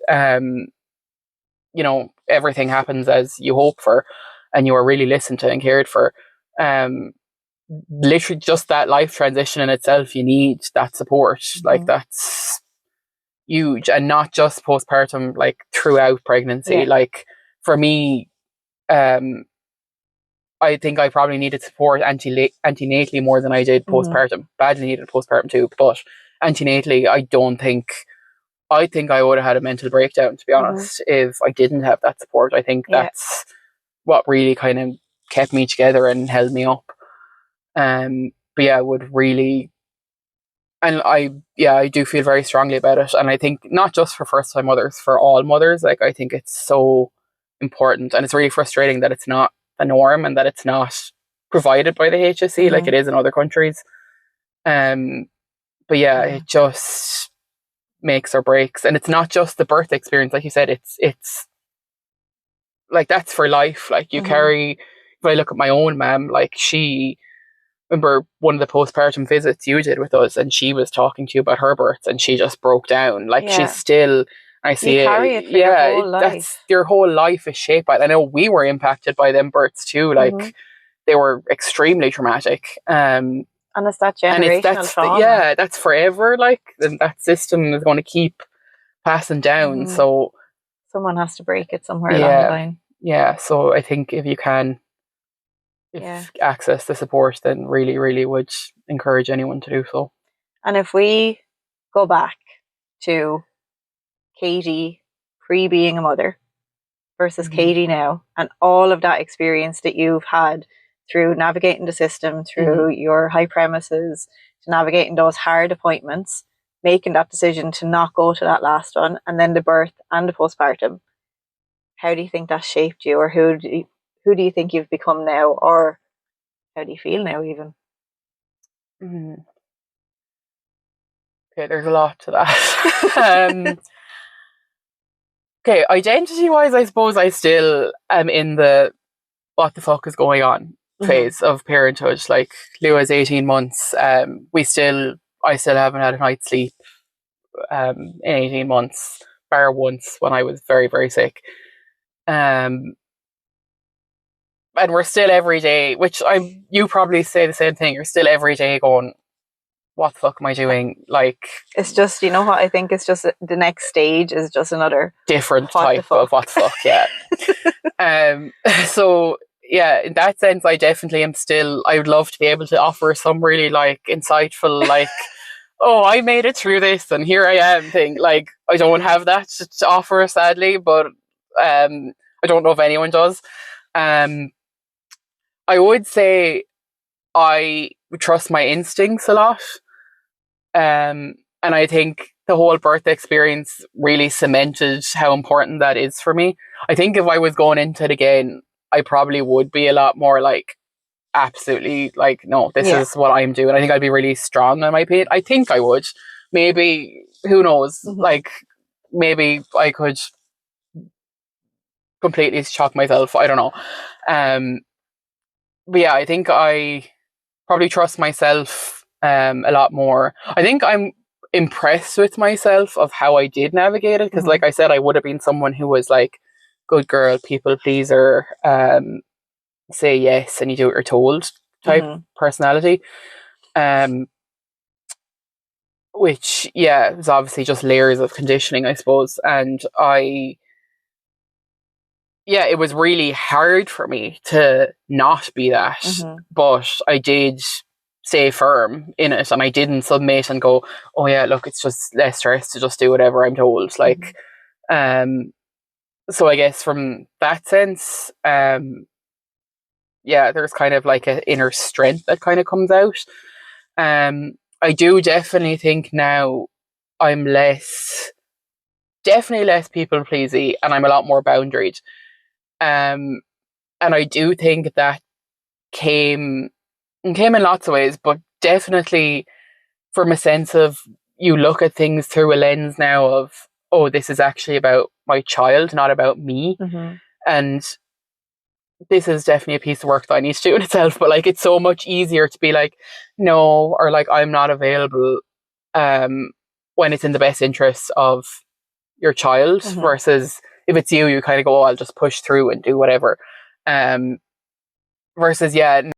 everything happens as you hope for, and you are really listened to and cared for. Literally, just that life transition in itself, you need that support. Like that's huge, and not just postpartum, like throughout pregnancy. Like for me, I think I probably needed support antenatally more than I did postpartum. Badly needed postpartum too, but antenatally, I think I would have had a mental breakdown, to be honest, if I didn't have that support. I think that's what really kind of kept me together and held me up. But yeah, I would really, and I do feel very strongly about it. And I think not just for first time mothers, for all mothers, like I think it's so important, and it's really frustrating that it's not the norm and that it's not provided by the HSE like it is in other countries. But yeah, it just makes or breaks. And it's not just the birth experience, like you said, it's like that's for life. Like you carry, if I look at my own mum, like remember one of the postpartum visits you did with us, and she was talking to you about her births, and she just broke down. Like she's still, I see you carry it for your whole life. That's your whole life is shaped by it. I know we were impacted by them births too. Like they were extremely traumatic. And it's that generational trauma. That's forever. Like, and that system is going to keep passing down. So someone has to break it somewhere along the line. Yeah. So I think if you can, access the support, then really, really would encourage anyone to do so. And if we go back to Katie pre-being a mother versus Katie now, and all of that experience that you've had through navigating the system, through your hyperemesis, to navigating those hard appointments, making that decision to not go to that last one, and then the birth and the postpartum, how do you think that shaped you, or who do you think you've become now, or how do you feel now even? Okay, there's a lot to that. Okay, identity-wise, I suppose I still am in the what the fuck is going on phase of parenthood. Like, Lua's 18 months. I still haven't had a night's sleep in 18 months, bar once when I was very, very sick. And we're still every day, which you probably say the same thing, you're still every day going, what the fuck am I doing? Like, it's just, you know what, I think it's just the next stage is just another different what the type of what the fuck, yeah. So yeah, in that sense, I definitely am still, I would love to be able to offer some really like insightful, like, oh, I made it through this and here I am thing. Like, I don't have that to offer, sadly, but I don't know if anyone does. I would say I trust my instincts a lot. And I think the whole birth experience really cemented how important that is for me. I think if I was going into it again, I probably would be a lot more like, absolutely, like, no, this is what I'm doing. I think I'd be really strong on my opinion. I think I would. Maybe, who knows? Like, maybe I could completely shock myself. I don't know. But yeah, I think I probably trust myself a lot more. I think I'm impressed with myself of how I did navigate it, because like I said, I would have been someone who was like, good girl, people pleaser, say yes and you do what you're told type personality. Which, yeah, is obviously just layers of conditioning, I suppose. And it was really hard for me to not be that. But I did stay firm in it, and I didn't submit and go, oh yeah, look, it's just less stress to just do whatever I'm told. Like, so I guess from that sense, there's kind of like an inner strength that kind of comes out. I do definitely think now I'm definitely less people pleasy, and I'm a lot more boundaried. And I do think that came in lots of ways, but definitely from a sense of, you look at things through a lens now of, oh, this is actually about my child, not about me. And this is definitely a piece of work that I need to do in itself, but like, it's so much easier to be like, no, or like, I'm not available, when it's in the best interests of your child, versus if it's you, you kind of go, oh, I'll just push through and do whatever. Versus, I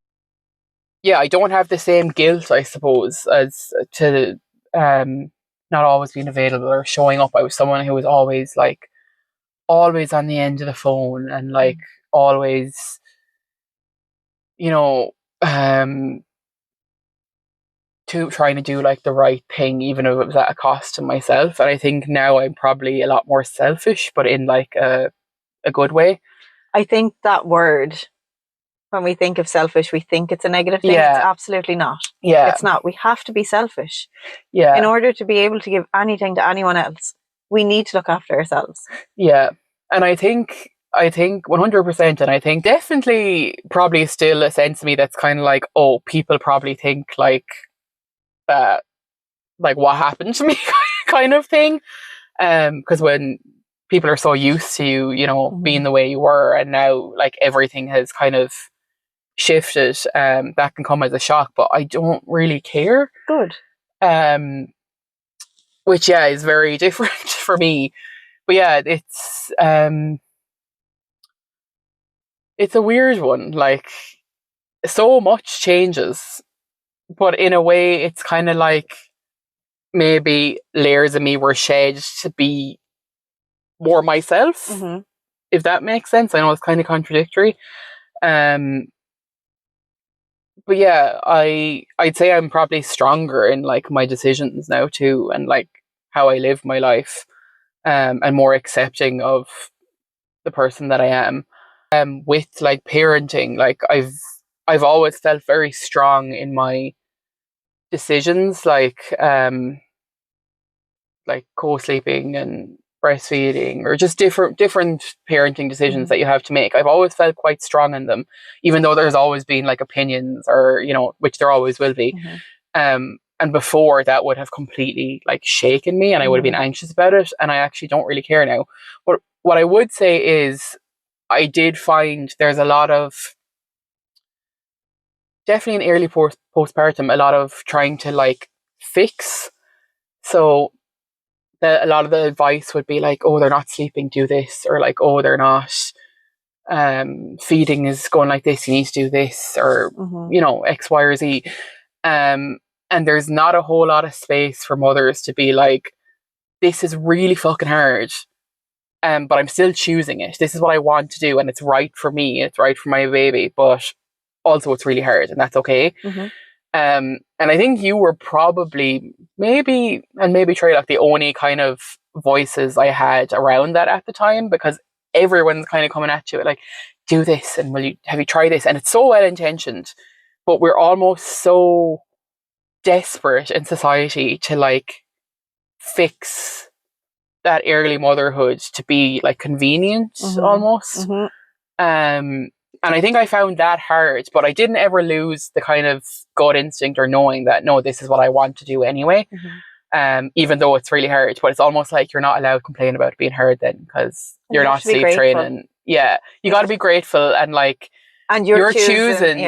don't have the same guilt, I suppose, as to not always being available or showing up. I was someone who was always on the end of the phone, and like always, you know, trying to do like the right thing, even if it was at a cost to myself. And I think now I'm probably a lot more selfish, but in like a good way. I think that word, when we think of selfish, we think it's a negative thing. Yeah. It's absolutely not. Yeah. It's not. We have to be selfish. Yeah. In order to be able to give anything to anyone else, we need to look after ourselves. Yeah. And I think 100%, and I think definitely probably still a sense of me that's kind of like, oh, people probably think like that, like, what happened to me kind of thing. Because when people are so used to you, you know, being the way you were, and now like everything has kind of shifted, that can come as a shock, but I don't really care. Good. Which is very different for me. But yeah, it's a weird one. Like, so much changes, but in a way it's kind of like maybe layers of me were shed to be more myself, if that makes sense. I know it's kind of contradictory. But yeah, I'd say I'm probably stronger in like my decisions now too, and like how I live my life, and more accepting of the person that I am. With like parenting, like I've always felt very strong in my decisions, like co-sleeping and breastfeeding, or just different parenting decisions that you have to make. I've always felt quite strong in them, even though there's always been like opinions, or you know, which there always will be. And before, that would have completely like shaken me, and I would have been anxious about it, and I actually don't really care now. But what I would say is, I did find there's a lot of, definitely in early postpartum, a lot of trying to like fix. So a lot of the advice would be like, oh, they're not sleeping, do this, or like, oh, they're not feeding is going like this, you need to do this, or you know, X, Y, or Z. And And there's not a whole lot of space for mothers to be like, this is really fucking hard. But I'm still choosing it. This is what I want to do, and it's right for me. It's right for my baby, but also it's really hard, and that's okay. Mm-hmm. And I think you were probably maybe Trey, like the only kind of voices I had around that at the time, because everyone's kind of coming at you like, do this, and have you tried this? And it's so well intentioned, but we're almost so desperate in society to like fix that early motherhood to be like convenient almost. And I think I found that hard, but I didn't ever lose the kind of gut instinct or knowing that no, this is what I want to do anyway. Even though it's really hard, but it's almost like you're not allowed to complain about being hard then, because you're not sleep training. Yeah, you got to be grateful, and like, and you're choosing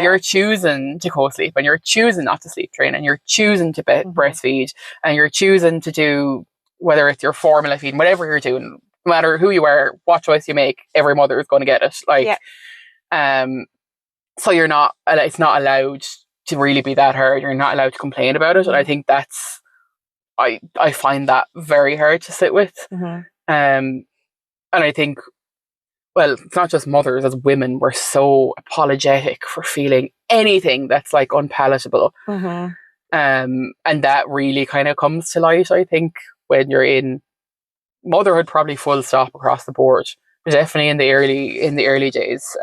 to co-sleep, and you're choosing not to sleep train, and you're choosing to breastfeed, and you're choosing to do, whether it's your formula feeding, whatever you're doing, no matter who you are, what choice you make, every mother is going to get it. Like, so you're not, it's not allowed to really be that hard. You're not allowed to complain about it. And I think that's, I find that very hard to sit with. And I think, well, it's not just mothers, as women, we're so apologetic for feeling anything that's like unpalatable. And that really kind of comes to light, I think, when you're in motherhood, probably full stop across the board, but definitely in the early days.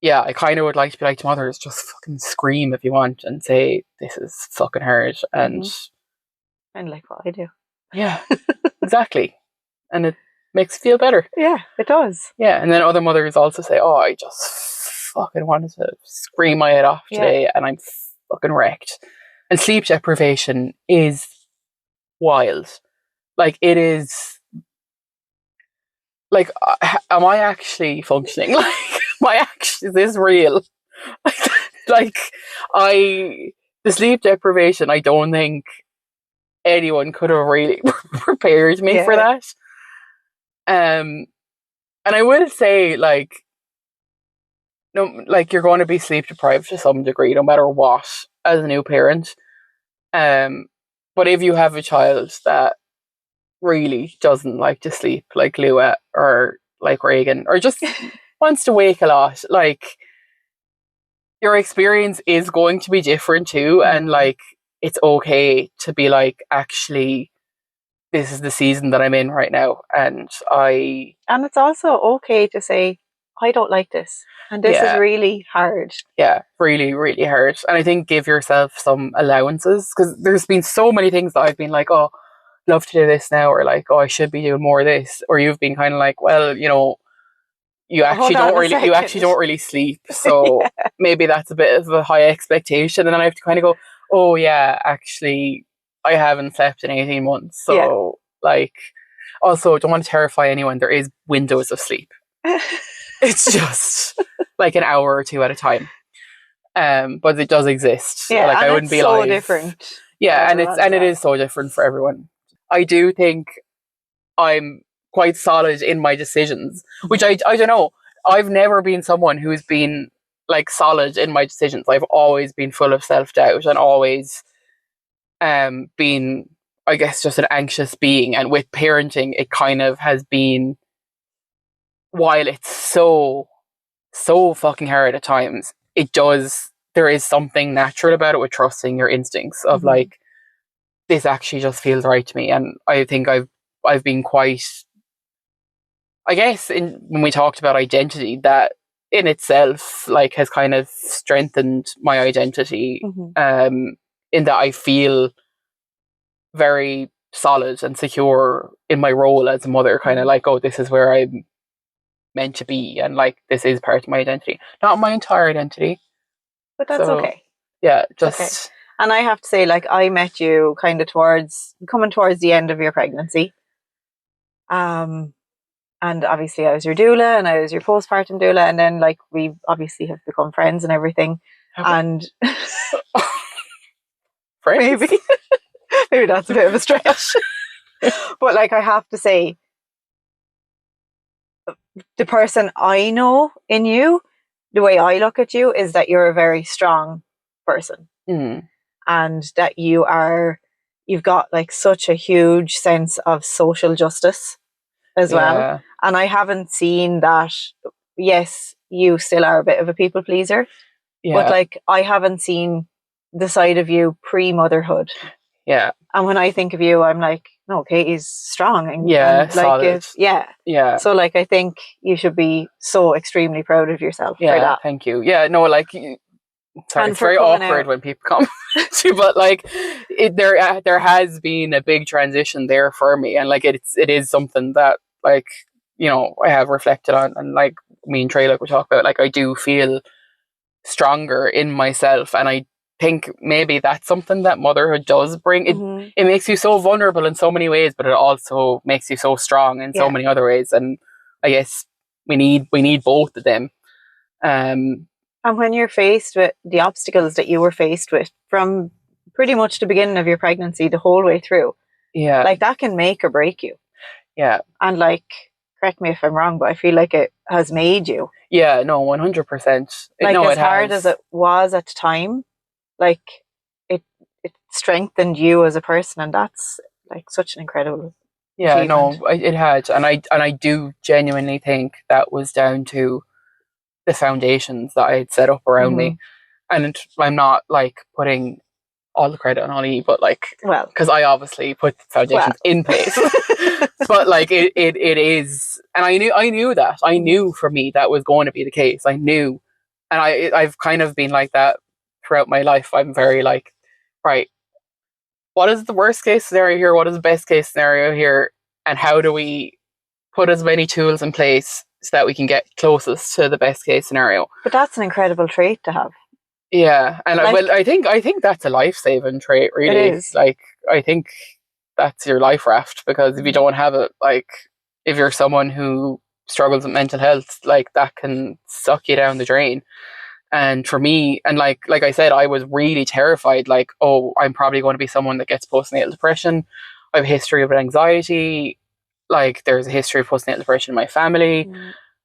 Yeah, I kind of would like to be like to mothers, just fucking scream if you want and say, this is fucking hard. And like what I do. Yeah, exactly. And it makes you feel better. Yeah, it does. Yeah, and then other mothers also say, oh, I just fucking wanted to scream my head off today and I'm fucking wrecked. And sleep deprivation is wild. Like, it is, like, am I actually functioning? Like, is this real? Like, the sleep deprivation, I don't think anyone could have really prepared me for that. And I would say, like, no, like, you're going to be sleep deprived to some degree, no matter what, as a new parent. But if you have a child that really doesn't like to sleep, like Lua or like Reagan, or just wants to wake a lot, like, your experience is going to be different too. And like, it's okay to be like, actually, this is the season that I'm in right now, and it's also okay to say, I don't like this, and this is really hard. Yeah, really, really hard. And I think give yourself some allowances, because there's been so many things that I've been like, oh, love to do this now, or like, oh, I should be doing more of this, or you've been kind of like, well, you know, you actually don't really sleep, so maybe that's a bit of a high expectation. And then I have to kind of go, oh yeah, actually, I haven't slept in 18 months, so like, also, don't want to terrify anyone, there is windows of sleep. It's just like an hour or two at a time, but it does exist. Like, I wouldn't be so different. Yeah, and it is so different for everyone. I do think I'm quite solid in my decisions, which I don't know. I've never been someone who's been like solid in my decisions. I've always been full of self-doubt, and always been, I guess, just an anxious being. And with parenting, it kind of has been, while it's so fucking hard at times, there is something natural about it, with trusting your instincts of like, this actually just feels right to me. And I think I've been quite, I guess, when we talked about identity, that in itself like has kind of strengthened my identity, in that I feel very solid and secure in my role as a mother, kind of like, oh, this is where I'm meant to be, and like, this is part of my identity, not my entire identity, but that's okay. Yeah, just okay. And I have to say, like, I met you kind of coming towards the end of your pregnancy, and obviously I was your doula, and I was your postpartum doula, and then like, we obviously have become friends and everything. And maybe that's a bit of a stretch. But like, I have to say, the person I know in you, the way I look at you, is that you're a very strong person. and that you've got like such a huge sense of social justice as well. And I haven't seen that. Yes, you still are a bit of a people pleaser, but like I haven't seen the side of you pre-motherhood. Yeah. And when I think of you, I'm like, no, Katie's strong. And like, solid. So like, I think you should be so extremely proud of yourself for that. Thank you. Yeah, no, like, sorry, it's very awkward when people come to, but like, there has been a big transition there for me, and like, it is something that, like, you know, I have reflected on, and like me and Trey, like we talked about, like, I do feel stronger in myself, and I think maybe that's something that motherhood does bring. It makes you so vulnerable in so many ways, but it also makes you so strong in so many other ways. And I guess we need both of them. And when you're faced with the obstacles that you were faced with from pretty much the beginning of your pregnancy, the whole way through, like that can make or break you. Yeah. And like, correct me if I'm wrong, but I feel like it has made you. Yeah, no, 100%. Like, as hard as it was at the time, like it strengthened you as a person, and that's like such an incredible achievement. No, it had, and I do genuinely think that was down to the foundations that I had set up around me. And I'm not like putting all the credit on Ollie, but like, because I obviously put foundations in place. But like, it is, and I knew that. I knew for me that was going to be the case. I knew, and I've kind of been like that throughout my life. I'm very like, right, what is the worst case scenario here? What is the best case scenario here? And how do we put as many tools in place so that we can get closest to the best case scenario? But that's an incredible trait to have. Yeah, and like, I think that's a life-saving trait, really. It is. Like, I think that's your life raft, because if you don't have it, like, if you're someone who struggles with mental health, like, that can suck you down the drain. And for me, and like I said, I was really terrified, like, oh, I'm probably going to be someone that gets postnatal depression. I have a history of anxiety. Like, there's a history of postnatal depression in my family.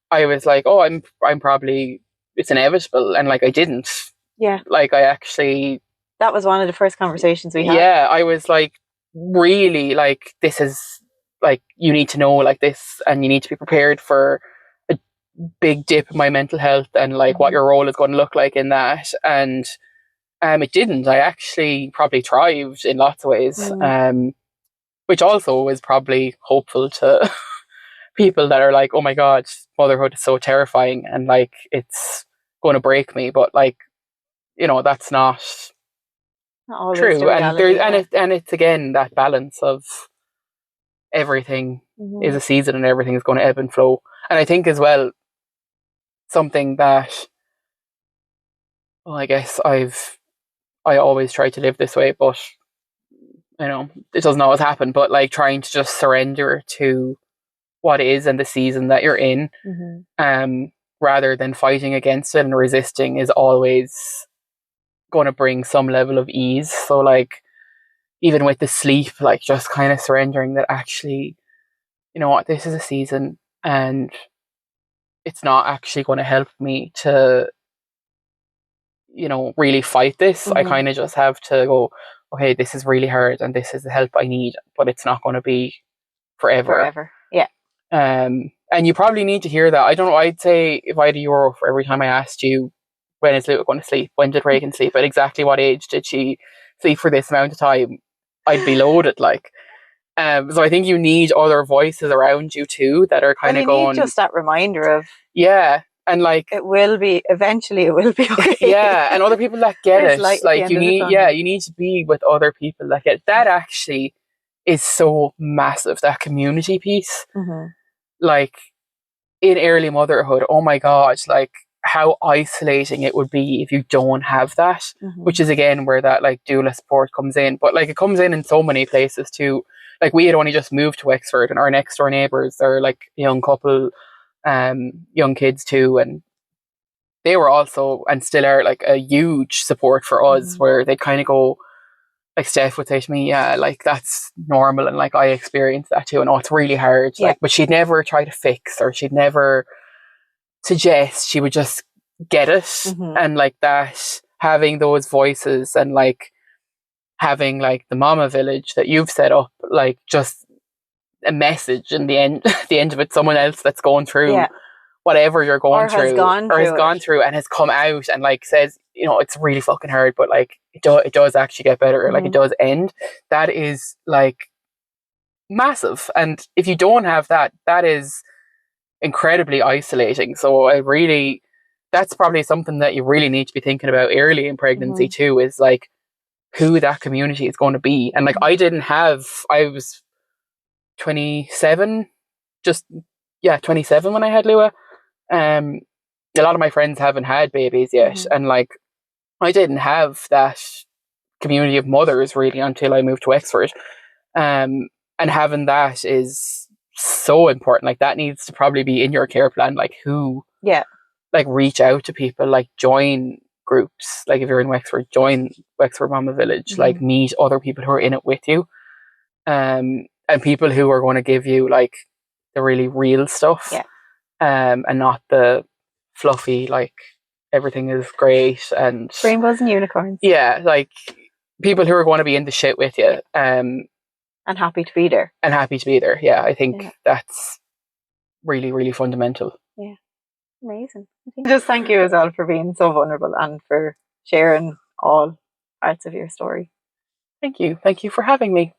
I was like, oh, I'm probably, it's inevitable. And like, I didn't. Yeah. Like, I actually... That was one of the first conversations we had. Yeah, I was like, really, like, this is, like, you need to know, like, this, and you need to be prepared for a big dip in my mental health, and like what your role is going to look like in that. And it didn't. I actually probably thrived in lots of ways, which also is probably hopeful to people that are like, oh my God, motherhood is so terrifying, and like, it's going to break me. But like, you know, that's not true. And it's again that balance of everything is a season, and everything is going to ebb and flow. And I think as well, something that, well, I guess I always try to live this way, but you know, it doesn't always happen. But like, trying to just surrender to what is and the season that you're in, rather than fighting against it and resisting, is always going to bring some level of ease. So like, even with the sleep, like, just kind of surrendering that actually, you know what, this is a season, and it's not actually going to help me to, you know, really fight this. I kind of just have to go, okay, this is really hard, and this is the help I need, but it's not going to be forever. Yeah. And you probably need to hear that. I don't know, I'd say if I had €1 for every time I asked you, when is Luke going to sleep? When did Reagan sleep? At exactly what age did she sleep for this amount of time? I'd be loaded, like. So I think you need other voices around you too that are kind of going. You need just that reminder of. Yeah, and like, eventually it will be okay. Yeah, and other people that get it. Like, you need to be with other people that get it. That actually is so massive, that community piece. Like, in early motherhood, oh my God, like, how isolating it would be if you don't have that, which is again where that like doula support comes in. But like, it comes in so many places too. Like, we had only just moved to Wexford, and our next door neighbours are like a young couple, young kids too, and they were also, and still are, like a huge support for us, where they kind of go, like Steph would say to me, yeah, like, that's normal, and like, I experienced that too, and oh, it's really hard. Like, but she'd never try to fix, or she'd never suggest. She would just get it, and like, that having those voices and like having like the mama village that you've set up, like just a message in the end, the end of it, someone else that's going through whatever you're going through, or has gone through and has come out and like says, you know, it's really fucking hard, but like it does actually get better, like it does end. That is like massive. And if you don't have that, that is incredibly isolating. So that's probably something that you really need to be thinking about early in pregnancy too, is like who that community is going to be. And like I was 27, 27 when I had Lua. A lot of my friends haven't had babies yet, and like I didn't have that community of mothers really until I moved to Wexford. And having that is so important. Like that needs to probably be in your care plan. Like like reach out to people, like join groups. Like if you're in Wexford, join Wexford Mama Village. Like meet other people who are in it with you, and people who are going to give you like the really real stuff, and not the fluffy like everything is great and rainbows and unicorns. Yeah, like people who are going to be in the shit with you, and happy to be there. Yeah, I think that's really, really fundamental. Yeah, amazing. Just thank you as well for being so vulnerable and for sharing all parts of your story. Thank you for having me.